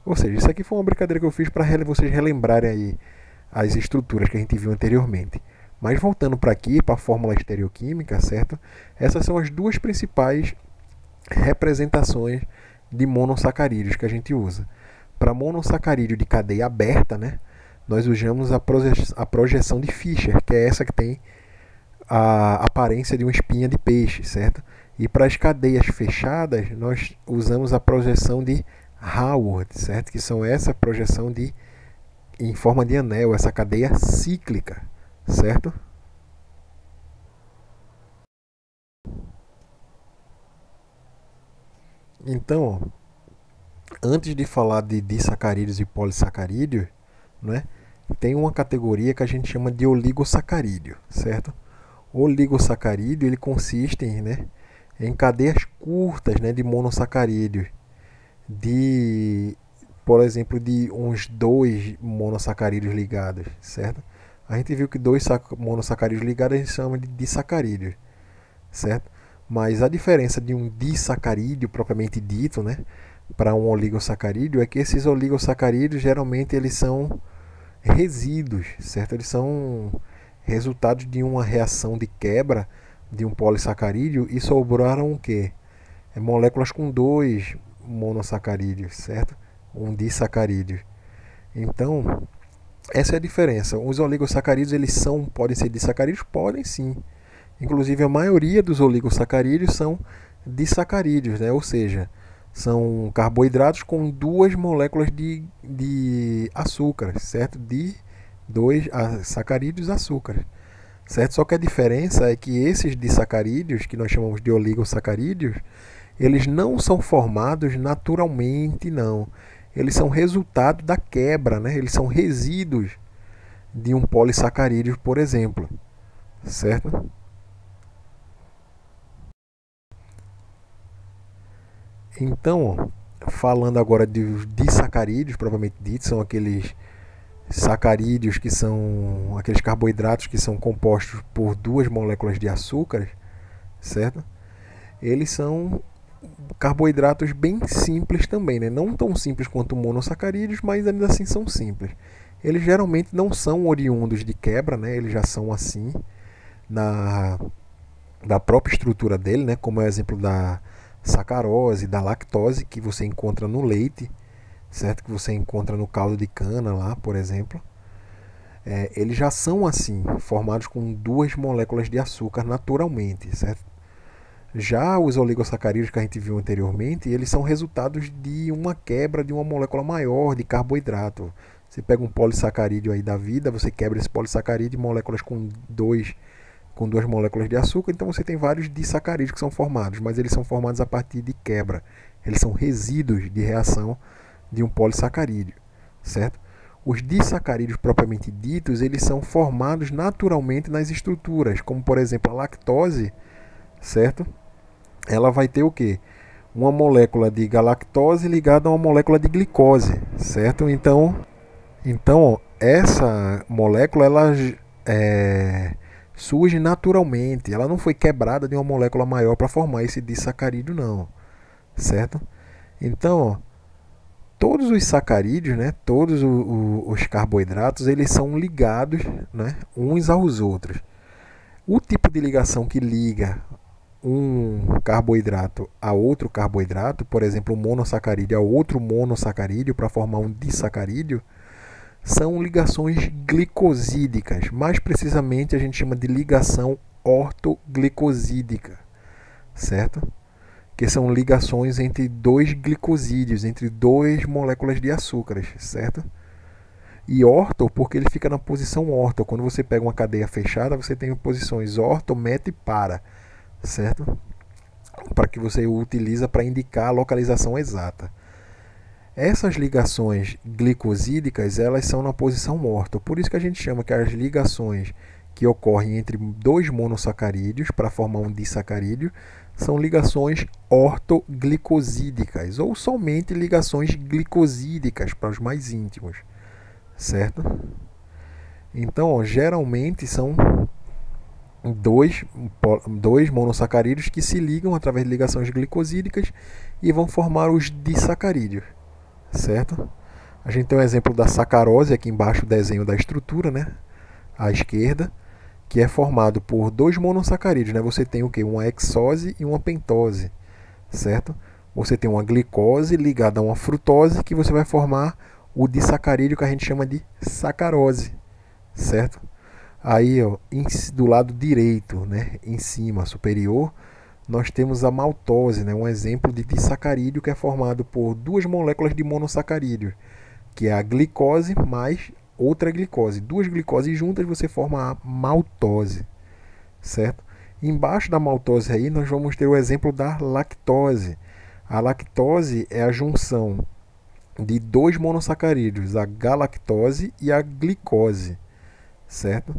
Ou seja, isso aqui foi uma brincadeira que eu fiz para vocês relembrarem aí as estruturas que a gente viu anteriormente. Mas voltando para aqui, para a fórmula estereoquímica, certo? Essas são as duas principais representações de monossacarídeos que a gente usa. Para monossacarídeo de cadeia aberta, né, nós usamos a projeção de Fischer, que é essa que tem a aparência de uma espinha de peixe, certo? E para as cadeias fechadas, nós usamos a projeção de Howard, certo? Que são essa projeção em forma de anel, essa cadeia cíclica, certo? Então, antes de falar de disacarídeos e polissacarídeos, né, tem uma categoria que a gente chama de oligosacarídeo, certo? O oligosacarídeo ele consiste em cadeias curtas, né, de monossacarídeos, por exemplo, de uns 2 monossacarídeos ligados, certo? A gente viu que 2 monossacarídeos ligados a gente chama de disacarídeos, certo? Mas a diferença de um disacarídeo propriamente dito, né, para um oligosacarídeo é que esses oligosacarídeos geralmente eles são resíduos, certo? Eles são resultados de uma reação de quebra de um polissacarídeo e sobraram o quê? Moléculas com 2 monossacarídeos, certo? Um disacarídeo. Então, essa é a diferença. Os oligosacarídeos eles podem ser disacarídeos? Podem sim. Inclusive a maioria dos oligosacarídeos são disacarídeos, né? Ou seja, são carboidratos com 2 moléculas de açúcar, certo? De 2 sacarídeos açúcares, certo? Só que a diferença é que esses disacarídeos, que nós chamamos de oligosacarídeos, eles não são formados naturalmente, não. Eles são resultado da quebra, né? Eles são resíduos de um polissacarídeo, por exemplo, certo? Então, falando agora dos disacarídeos, propriamente dito, são aqueles sacarídeos que são aqueles carboidratos que são compostos por duas moléculas de açúcar, certo? Eles são carboidratos bem simples também, né? Não tão simples quanto monossacarídeos, mas ainda assim são simples. Eles geralmente não são oriundos de quebra, né? Eles já são assim na da própria estrutura dele, né? Como é o exemplo da sacarose, da lactose que você encontra no leite, certo? Que você encontra no caldo de cana lá, por exemplo. Eles já são assim, formados com duas moléculas de açúcar naturalmente, certo? Já os oligosacarídeos que a gente viu anteriormente, eles são resultados de uma quebra de uma molécula maior de carboidrato. Você pega um polissacarídeo aí da vida, você quebra esse polissacarídeo em moléculas com duas moléculas de açúcar, então você tem vários disacarídeos que são formados, mas eles são formados a partir de quebra. Eles são resíduos de reação de um polissacarídeo, certo? Os disacarídeos propriamente ditos, eles são formados naturalmente nas estruturas, como por exemplo a lactose, certo? Ela vai ter o quê? Uma molécula de galactose ligada a uma molécula de glicose, certo? Então essa molécula ela surge naturalmente, ela não foi quebrada de uma molécula maior para formar esse disacarídeo, não, certo? Então, todos os sacarídeos, né, todos os carboidratos, eles são ligados, né, uns aos outros. O tipo de ligação que liga um carboidrato a outro carboidrato, por exemplo, um monossacarídeo a outro monossacarídeo para formar um disacarídeo, são ligações glicosídicas. Mais precisamente a gente chama de ligação ortoglicosídica, certo? Que são ligações entre dois glicosídeos, entre duas moléculas de açúcares, certo? E orto, porque ele fica na posição orto. Quando você pega uma cadeia fechada, você tem posições orto, meta e para, certo? Para que você o utiliza para indicar a localização exata. Essas ligações glicosídicas, elas são na posição orto. Por isso que a gente chama que as ligações que ocorrem entre dois monossacarídeos para formar um disacarídeo são ligações ortoglicosídicas ou somente ligações glicosídicas para os mais íntimos, certo? Então, geralmente são dois monossacarídeos que se ligam através de ligações glicosídicas e vão formar os disacarídeos, certo? A gente tem um exemplo da sacarose aqui embaixo, o desenho da estrutura, né? À esquerda, que é formado por dois monossacarídeos, né? Você tem o quê? Uma hexose e uma pentose, certo? Você tem uma glicose ligada a uma frutose que você vai formar o disacarídeo que a gente chama de sacarose, certo? Aí, ó, do lado direito, né, em cima, superior, nós temos a maltose, né, um exemplo de disacarídeo que é formado por duas moléculas de monossacarídeo, que é a glicose mais outra glicose. Duas glicoses juntas você forma a maltose, certo? Embaixo da maltose aí nós vamos ter o exemplo da lactose. A lactose é a junção de dois monossacarídeos, a galactose e a glicose, certo?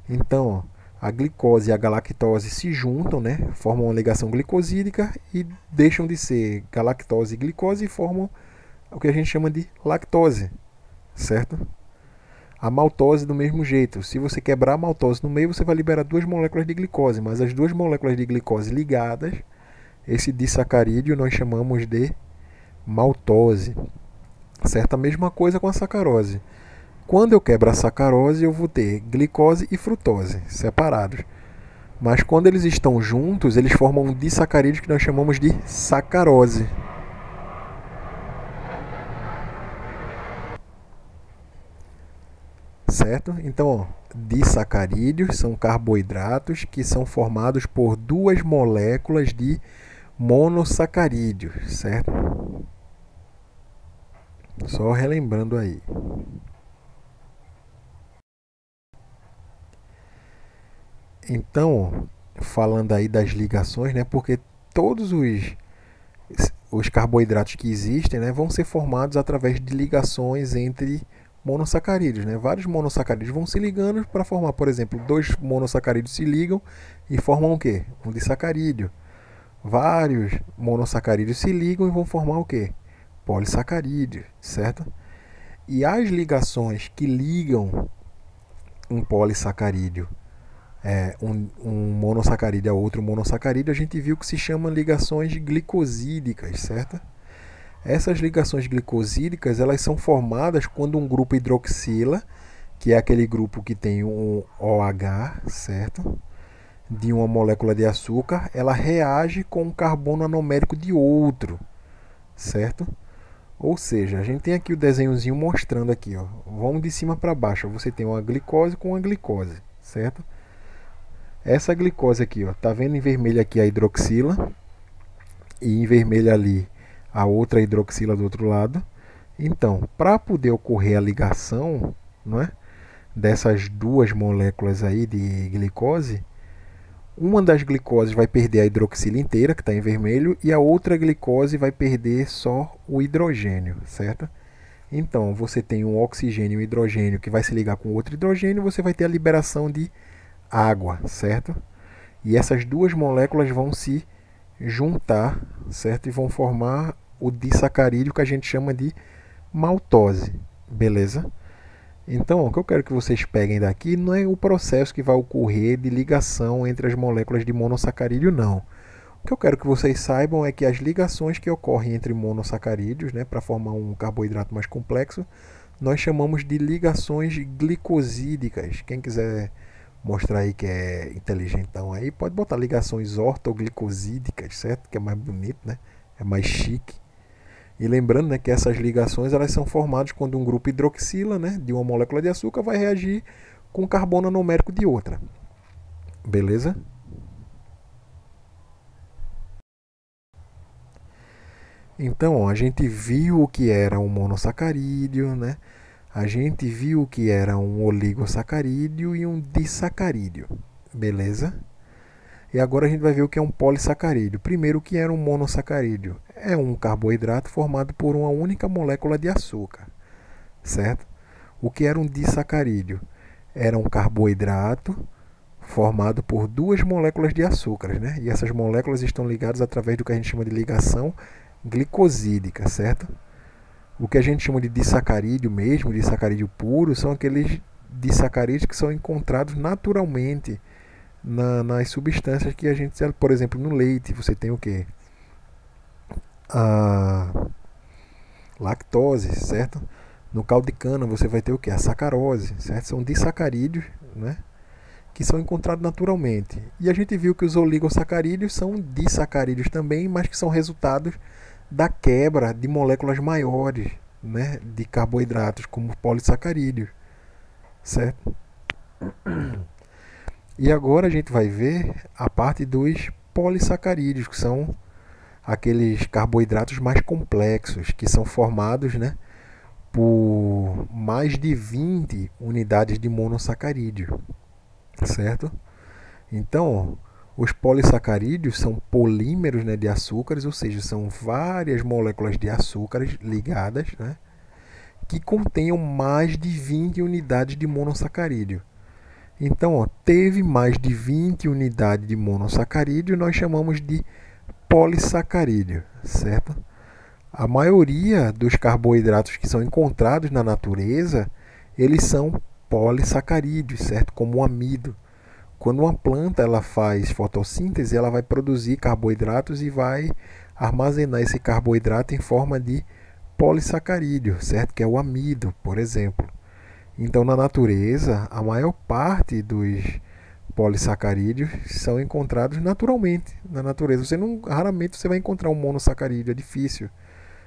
Então, ó, a glicose e a galactose se juntam, né? Formam uma ligação glicosídica e deixam de ser galactose e glicose e formam o que a gente chama de lactose, certo? A maltose do mesmo jeito. Se você quebrar a maltose no meio, você vai liberar duas moléculas de glicose, mas as duas moléculas de glicose ligadas, esse disacarídeo nós chamamos de maltose, certo? A mesma coisa com a sacarose. Quando eu quebro a sacarose, eu vou ter glicose e frutose separados. Mas quando eles estão juntos, eles formam um disacarídeo que nós chamamos de sacarose. Certo? Então, ó, disacarídeos são carboidratos que são formados por duas moléculas de monossacarídeos, certo? Só relembrando aí. Então, falando aí das ligações, né? Porque todos os os carboidratos que existem, né, vão ser formados através de ligações entre monossacarídeos, né? Vários monossacarídeos vão se ligando para formar, por exemplo, dois monossacarídeos se ligam e formam o quê? Um disacarídeo. Vários monossacarídeos se ligam e vão formar o quê? Polissacarídeo, certo? E as ligações que ligam um polissacarídeo, um monossacarídeo a outro monossacarídeo, a gente viu que se chamam ligações glicosídicas, certo? Essas ligações glicosídicas, elas são formadas quando um grupo hidroxila, que é aquele grupo que tem um OH, certo? De uma molécula de açúcar, ela reage com um carbono anomérico de outro, certo? Ou seja, a gente tem aqui o desenhozinho mostrando aqui, ó. Vamos de cima para baixo. Você tem uma glicose com uma glicose, certo? Essa glicose aqui, ó, tá vendo em vermelho aqui a hidroxila e em vermelho ali a outra hidroxila do outro lado. Então, para poder ocorrer a ligação, não é, dessas duas moléculas aí de glicose, uma das glicoses vai perder a hidroxila inteira, que está em vermelho, e a outra glicose vai perder só o hidrogênio, certo? Então, você tem um oxigênio e um hidrogênio que vai se ligar com outro hidrogênio, você vai ter a liberação de água, certo? E essas duas moléculas vão se juntar, certo? E vão formar o disacarídeo que a gente chama de maltose, beleza? Então, o que eu quero que vocês peguem daqui não é o processo que vai ocorrer de ligação entre as moléculas de monossacarídeo, não. O que eu quero que vocês saibam é que as ligações que ocorrem entre monossacarídeos, né, para formar um carboidrato mais complexo, nós chamamos de ligações glicosídicas. Quem quiser mostrar aí que é inteligentão aí, pode botar ligações ortoglicosídicas, certo? Que é mais bonito, né? É mais chique. E lembrando, né, que essas ligações elas são formadas quando um grupo hidroxila, né, de uma molécula de açúcar vai reagir com o carbono anomérico de outra. Beleza? Então, ó, a gente viu o que era um monossacarídeo, né? A gente viu o que era um oligosacarídeo e um disacarídeo. Beleza? E agora a gente vai ver o que é um polissacarídeo. Primeiro, o que era um monossacarídeo? É um carboidrato formado por uma única molécula de açúcar, certo? O que era um disacarídeo? Era um carboidrato formado por duas moléculas de açúcares, né? E essas moléculas estão ligadas através do que a gente chama de ligação glicosídica, certo? O que a gente chama de disacarídeo mesmo, disacarídeo puro, são aqueles disacarídeos que são encontrados naturalmente nas substâncias que a gente, por exemplo, no leite, você tem o quê? A lactose, certo? No caldo de cana você vai ter o quê? A sacarose, certo? São disacarídeos, né, que são encontrados naturalmente. E a gente viu que os oligosacarídeos são disacarídeos também, mas que são resultados da quebra de moléculas maiores, né, de carboidratos, como polissacarídeos, certo? E agora a gente vai ver a parte dos polissacarídeos, que são aqueles carboidratos mais complexos, que são formados, né, por mais de 20 unidades de monossacarídeo, certo? Então, os polissacarídeos são polímeros, né, de açúcares, ou seja, são várias moléculas de açúcares ligadas, né, que contenham mais de 20 unidades de monossacarídeo. Então, ó, teve mais de 20 unidades de monossacarídeo, nós chamamos de polissacarídeo, certo? A maioria dos carboidratos que são encontrados na natureza, eles são polissacarídeos, certo? Como o amido. Quando uma planta ela faz fotossíntese, ela vai produzir carboidratos e vai armazenar esse carboidrato em forma de polissacarídeo, certo? Que é o amido, por exemplo. Então, na natureza, a maior parte dos polissacarídeos são encontrados naturalmente na natureza. Raramente você vai encontrar um monossacarídeo, é difícil.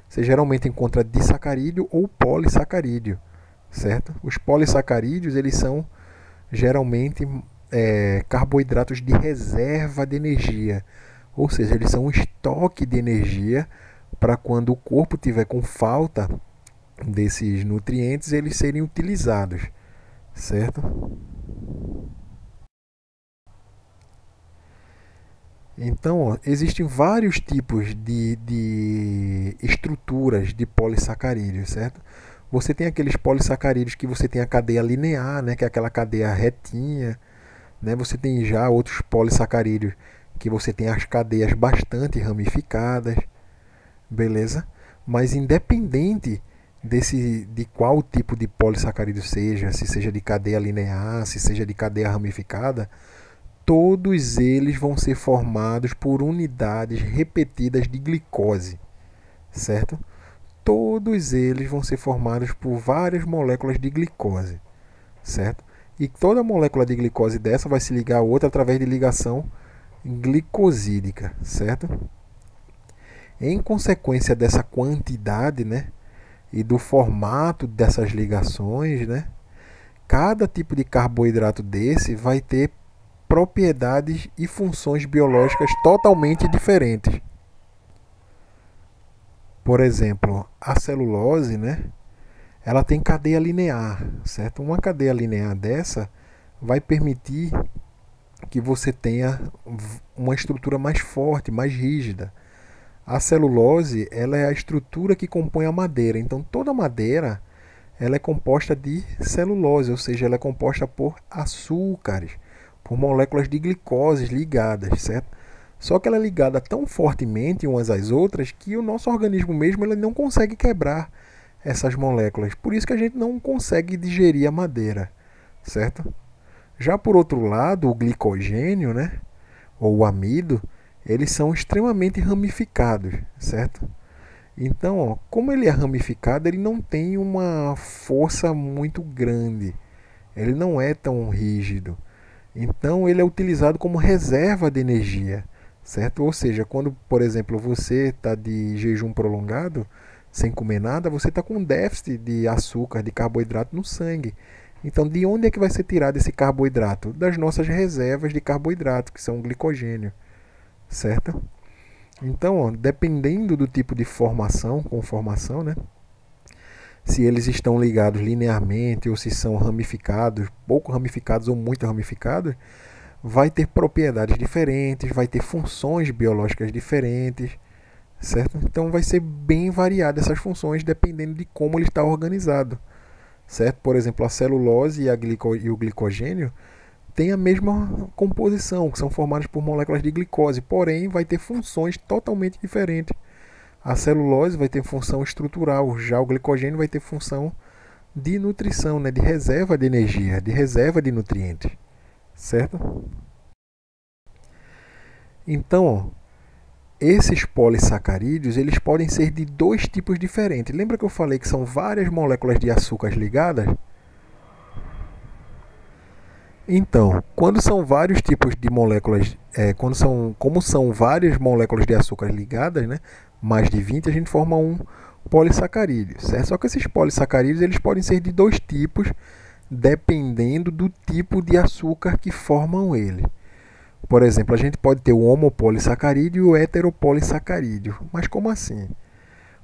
Você geralmente encontra disacarídeo ou polissacarídeo, certo? Os polissacarídeos eles são geralmente carboidratos de reserva de energia, ou seja, eles são um estoque de energia para quando o corpo tiver com falta desses nutrientes eles serem utilizados, certo? Então, ó, existem vários tipos de estruturas de polissacarídeos, certo? Você tem aqueles polissacarídeos que você tem a cadeia linear, né, que é aquela cadeia retinha, né? Você tem já outros polissacarídeos que você tem as cadeias bastante ramificadas, beleza? Mas independente de qual tipo de polissacarídeo seja, se seja de cadeia linear, se seja de cadeia ramificada, todos eles vão ser formados por unidades repetidas de glicose, certo? Todos eles vão ser formados por várias moléculas de glicose, certo? E toda molécula de glicose dessa vai se ligar a outra através de ligação glicosídica, certo? Em consequência dessa quantidade, né, e do formato dessas ligações, né, cada tipo de carboidrato desse vai ter propriedades e funções biológicas totalmente diferentes. Por exemplo, a celulose, né, ela tem cadeia linear, certo? Uma cadeia linear dessa vai permitir que você tenha uma estrutura mais forte, mais rígida. A celulose, ela é a estrutura que compõe a madeira. Então, toda madeira, ela é composta de celulose, ou seja, ela é composta por açúcares, por moléculas de glicose ligadas, certo? Só que ela é ligada tão fortemente umas às outras que o nosso organismo mesmo ele não consegue quebrar essas moléculas. Por isso que a gente não consegue digerir a madeira, certo? Já por outro lado, o glicogênio, né, ou o amido, eles são extremamente ramificados, certo? Então, ó, como ele é ramificado, ele não tem uma força muito grande. Ele não é tão rígido. Então, ele é utilizado como reserva de energia, certo? Ou seja, quando, por exemplo, você está de jejum prolongado, sem comer nada, você está com déficit de açúcar, de carboidrato no sangue. Então, de onde é que vai ser tirado esse carboidrato? Das nossas reservas de carboidrato, que são o glicogênio, certo? Então, ó, dependendo do tipo de formação, conformação, né? Se eles estão ligados linearmente ou se são ramificados, pouco ramificados ou muito ramificados, vai ter propriedades diferentes, vai ter funções biológicas diferentes, certo? Então vai ser bem variado essas funções dependendo de como ele está organizado, certo? Por exemplo, a celulose e o glicogênio têm a mesma composição, que são formados por moléculas de glicose, porém vai ter funções totalmente diferentes. A celulose vai ter função estrutural, já o glicogênio vai ter função de nutrição, né, de reserva de energia, de reserva de nutrientes, certo? Então, ó, esses polissacarídeos eles podem ser de dois tipos diferentes. Lembra que eu falei que são várias moléculas de açúcar ligadas? Então, quando são vários tipos de moléculas, como são várias moléculas de açúcar ligadas, né, mais de 20, a gente forma um polissacarídeo, certo? Só que esses polissacarídeos eles podem ser de dois tipos, dependendo do tipo de açúcar que formam ele. Por exemplo, a gente pode ter o homopolissacarídeo e o heteropolissacarídeo. Mas como assim?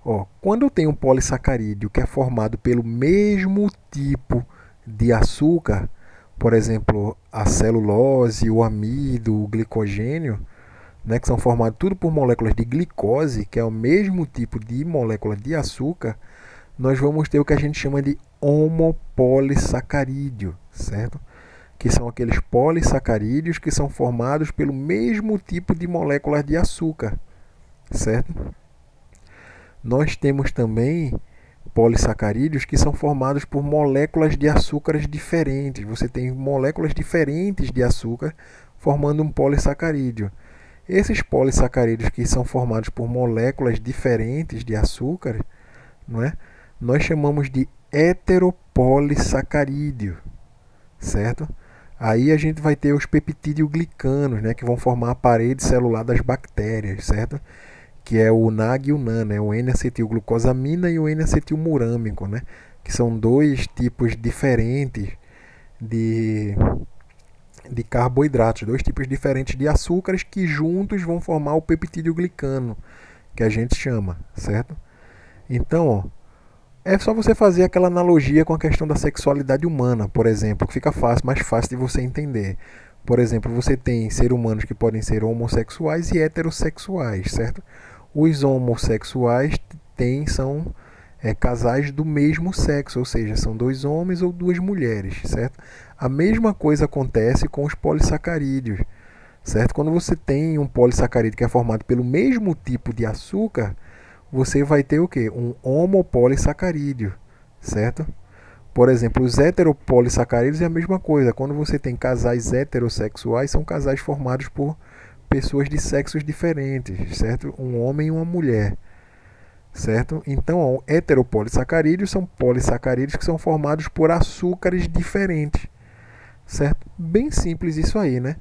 Ó, quando eu tenho um polissacarídeo que é formado pelo mesmo tipo de açúcar, por exemplo, a celulose, o amido, o glicogênio, né, que são formados tudo por moléculas de glicose, que é o mesmo tipo de molécula de açúcar, nós vamos ter o que a gente chama de homopolissacarídeo, certo? Que são aqueles polissacarídeos que são formados pelo mesmo tipo de moléculas de açúcar, certo? Nós temos também polissacarídeos que são formados por moléculas de açúcares diferentes. Você tem moléculas diferentes de açúcar formando um polissacarídeo. Esses polissacarídeos que são formados por moléculas diferentes de açúcar, não é? Nós chamamos de heteropolissacarídeo, certo? Aí a gente vai ter os peptidoglicanos, né, que vão formar a parede celular das bactérias, certo? Que é o NAG e o NAN, né? O N-acetilglucosamina e o N-acetilmurâmico, né? Que são dois tipos diferentes de carboidratos, dois tipos diferentes de açúcares que juntos vão formar o peptidoglicano, que a gente chama, certo? Então, ó, é só você fazer aquela analogia com a questão da sexualidade humana, por exemplo, que fica mais fácil de você entender. Por exemplo, você tem seres humanos que podem ser homossexuais e heterossexuais, certo? Os homossexuais são casais do mesmo sexo, ou seja, são dois homens ou duas mulheres, certo? A mesma coisa acontece com os polissacarídeos, certo? Quando você tem um polissacarídeo que é formado pelo mesmo tipo de açúcar, você vai ter o quê? Um homopolissacarídeo, certo? Por exemplo, os heteropolissacarídeos é a mesma coisa. Quando você tem casais heterossexuais, são casais formados por pessoas de sexos diferentes, certo? Um homem e uma mulher, certo? Então, heteropolissacarídeos são polissacarídeos que são formados por açúcares diferentes, certo? Bem simples isso aí, né?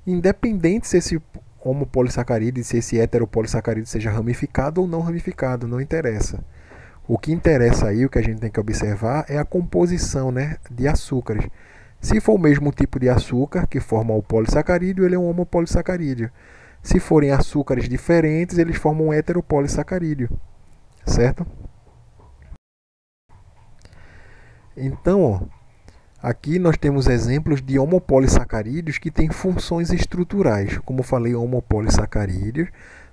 Independente se esse homopolissacarídeo, se esse heteropolissacarídeo seja ramificado ou não ramificado, não interessa. O que interessa aí, o que a gente tem que observar é a composição, né, de açúcares. Se for o mesmo tipo de açúcar que forma o polissacarídeo, ele é um homopolissacarídeo. Se forem açúcares diferentes, eles formam um heteropolissacarídeo, certo? Então, ó, aqui nós temos exemplos de homopolissacarídeos que têm funções estruturais. Como falei, homopolissacarídeos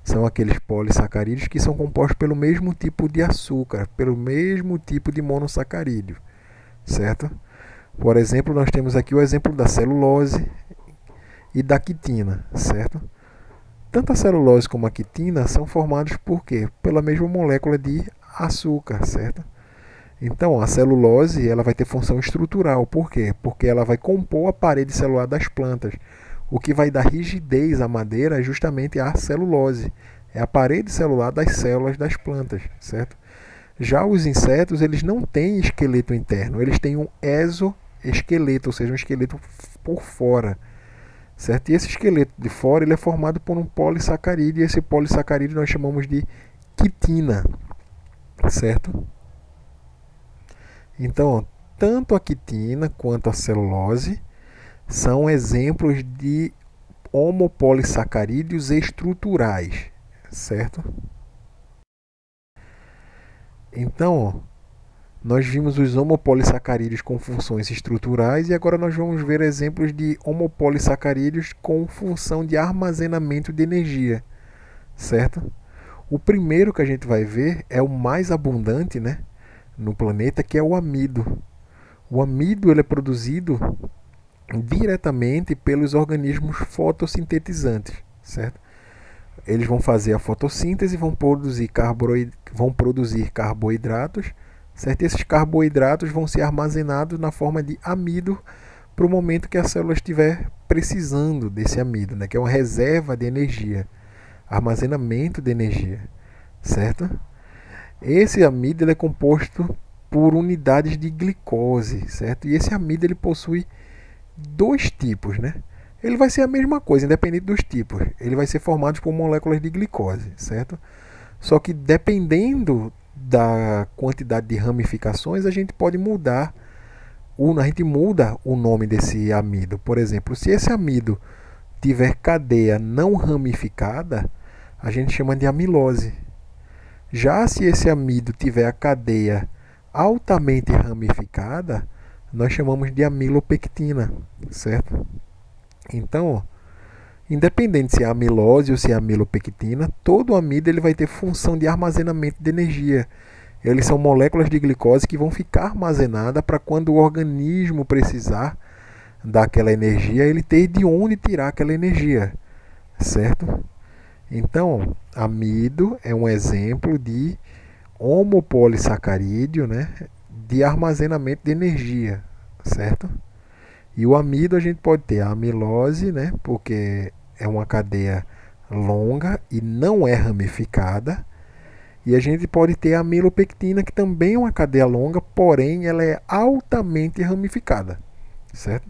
são aqueles polissacarídeos que são compostos pelo mesmo tipo de açúcar, pelo mesmo tipo de monossacarídeo, certo? Por exemplo, nós temos aqui o exemplo da celulose e da quitina, certo? Tanto a celulose como a quitina são formados por quê? Pela mesma molécula de açúcar, certo? Então, a celulose ela vai ter função estrutural. Por quê? Porque ela vai compor a parede celular das plantas. O que vai dar rigidez à madeira é justamente a celulose. É a parede celular das células das plantas, certo? Já os insetos, eles não têm esqueleto interno. Eles têm um exoesqueleto, ou seja, um esqueleto por fora, certo? E esse esqueleto de fora ele é formado por um polissacarídeo. E esse polissacarídeo nós chamamos de quitina, certo? Então, tanto a quitina quanto a celulose são exemplos de homopolissacarídeos estruturais, certo? Então, nós vimos os homopolissacarídeos com funções estruturais e agora nós vamos ver exemplos de homopolissacarídeos com função de armazenamento de energia, certo? O primeiro que a gente vai ver é o mais abundante, né, no planeta, que é o amido. O amido ele é produzido diretamente pelos organismos fotossintetizantes, certo? Eles vão fazer a fotossíntese e vão produzir carboidratos, certo? E esses carboidratos vão ser armazenados na forma de amido para o momento que a célula estiver precisando desse amido, né? Que é uma reserva de energia, armazenamento de energia, certo? Esse amido ele é composto por unidades de glicose, certo? E esse amido ele possui dois tipos, né? Ele vai ser a mesma coisa, independente dos tipos. Ele vai ser formado por moléculas de glicose, certo? Só que dependendo da quantidade de ramificações, a gente pode mudar, a gente muda o nome desse amido. Por exemplo, se esse amido tiver cadeia não ramificada, a gente chama de amilose. Já se esse amido tiver a cadeia altamente ramificada, nós chamamos de amilopectina, certo? Então, independente se é amilose ou se é amilopectina, todo amido ele vai ter função de armazenamento de energia. Eles são moléculas de glicose que vão ficar armazenadas para quando o organismo precisar daquela energia, ele ter de onde tirar aquela energia, certo? Então, amido é um exemplo de homopolissacarídeo, né, de armazenamento de energia, certo? E o amido a gente pode ter a amilose, né, porque é uma cadeia longa e não é ramificada. E a gente pode ter a amilopectina, que também é uma cadeia longa, porém ela é altamente ramificada, certo?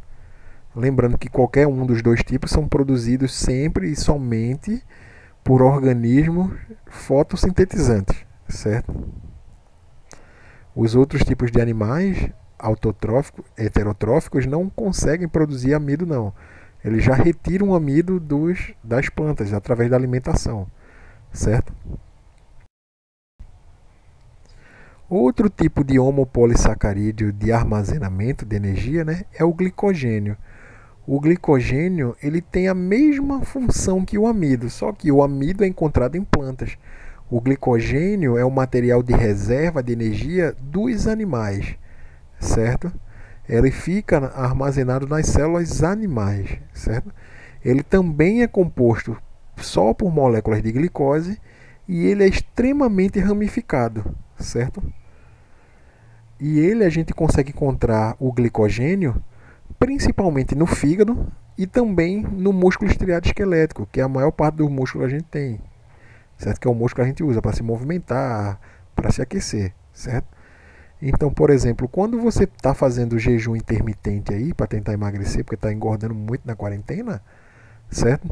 Lembrando que qualquer um dos dois tipos são produzidos sempre e somente por organismos fotossintetizantes, certo? Os outros tipos de animais, autotróficos, heterotróficos, não conseguem produzir amido, não. Eles já retiram o amido das plantas através da alimentação, certo? Outro tipo de homopolissacarídeo de armazenamento de energia, né, é o glicogênio. o glicogênio ele tem a mesma função que o amido, só que o amido é encontrado em plantas. O glicogênio é o material de reserva de energia dos animais, certo? Ele fica armazenado nas células animais, certo? Ele também é composto só por moléculas de glicose e ele é extremamente ramificado, certo? E ele a gente consegue encontrar o glicogênio principalmente no fígado e também no músculo estriado esquelético, que é a maior parte do músculo que a gente tem, certo? Que é o músculo que a gente usa para se movimentar, para se aquecer, certo? Então, por exemplo, quando você está fazendo jejum intermitente aí para tentar emagrecer, porque está engordando muito na quarentena, certo?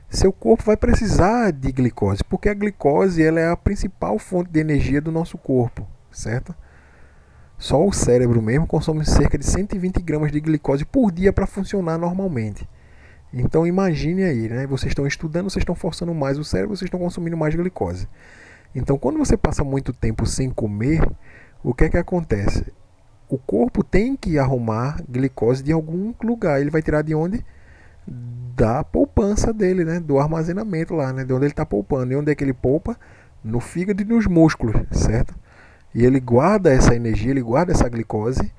Seu corpo vai precisar de glicose, porque a glicose ela é a principal fonte de energia do nosso corpo, certo? Só o cérebro mesmo consome cerca de 120 gramas de glicose por dia para funcionar normalmente. Então imagine aí, né? Vocês estão estudando, vocês estão forçando mais o cérebro, vocês estão consumindo mais glicose. Então quando você passa muito tempo sem comer, o que é que acontece? O corpo tem que arrumar glicose de algum lugar. Ele vai tirar de onde? Da poupança dele, né? Do armazenamento lá, né? De onde ele está poupando. E onde é que ele poupa? No fígado e nos músculos, certo? E ele guarda essa energia, ele guarda essa glicose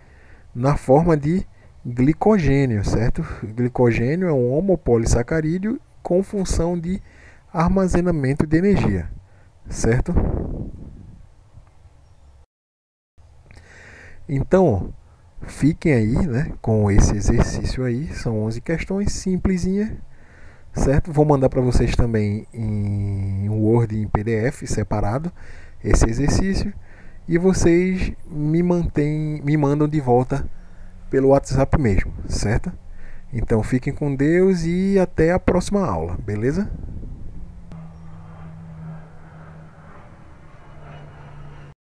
na forma de glicogênio, certo? Glicogênio é um homopolissacarídeo com função de armazenamento de energia, certo? Então, fiquem aí, né, com esse exercício aí, são 11 questões simplesinhas, certo? Vou mandar para vocês também em Word e em PDF separado esse exercício e vocês me mandam de volta pelo WhatsApp mesmo, certo? Então fiquem com Deus e até a próxima aula, beleza?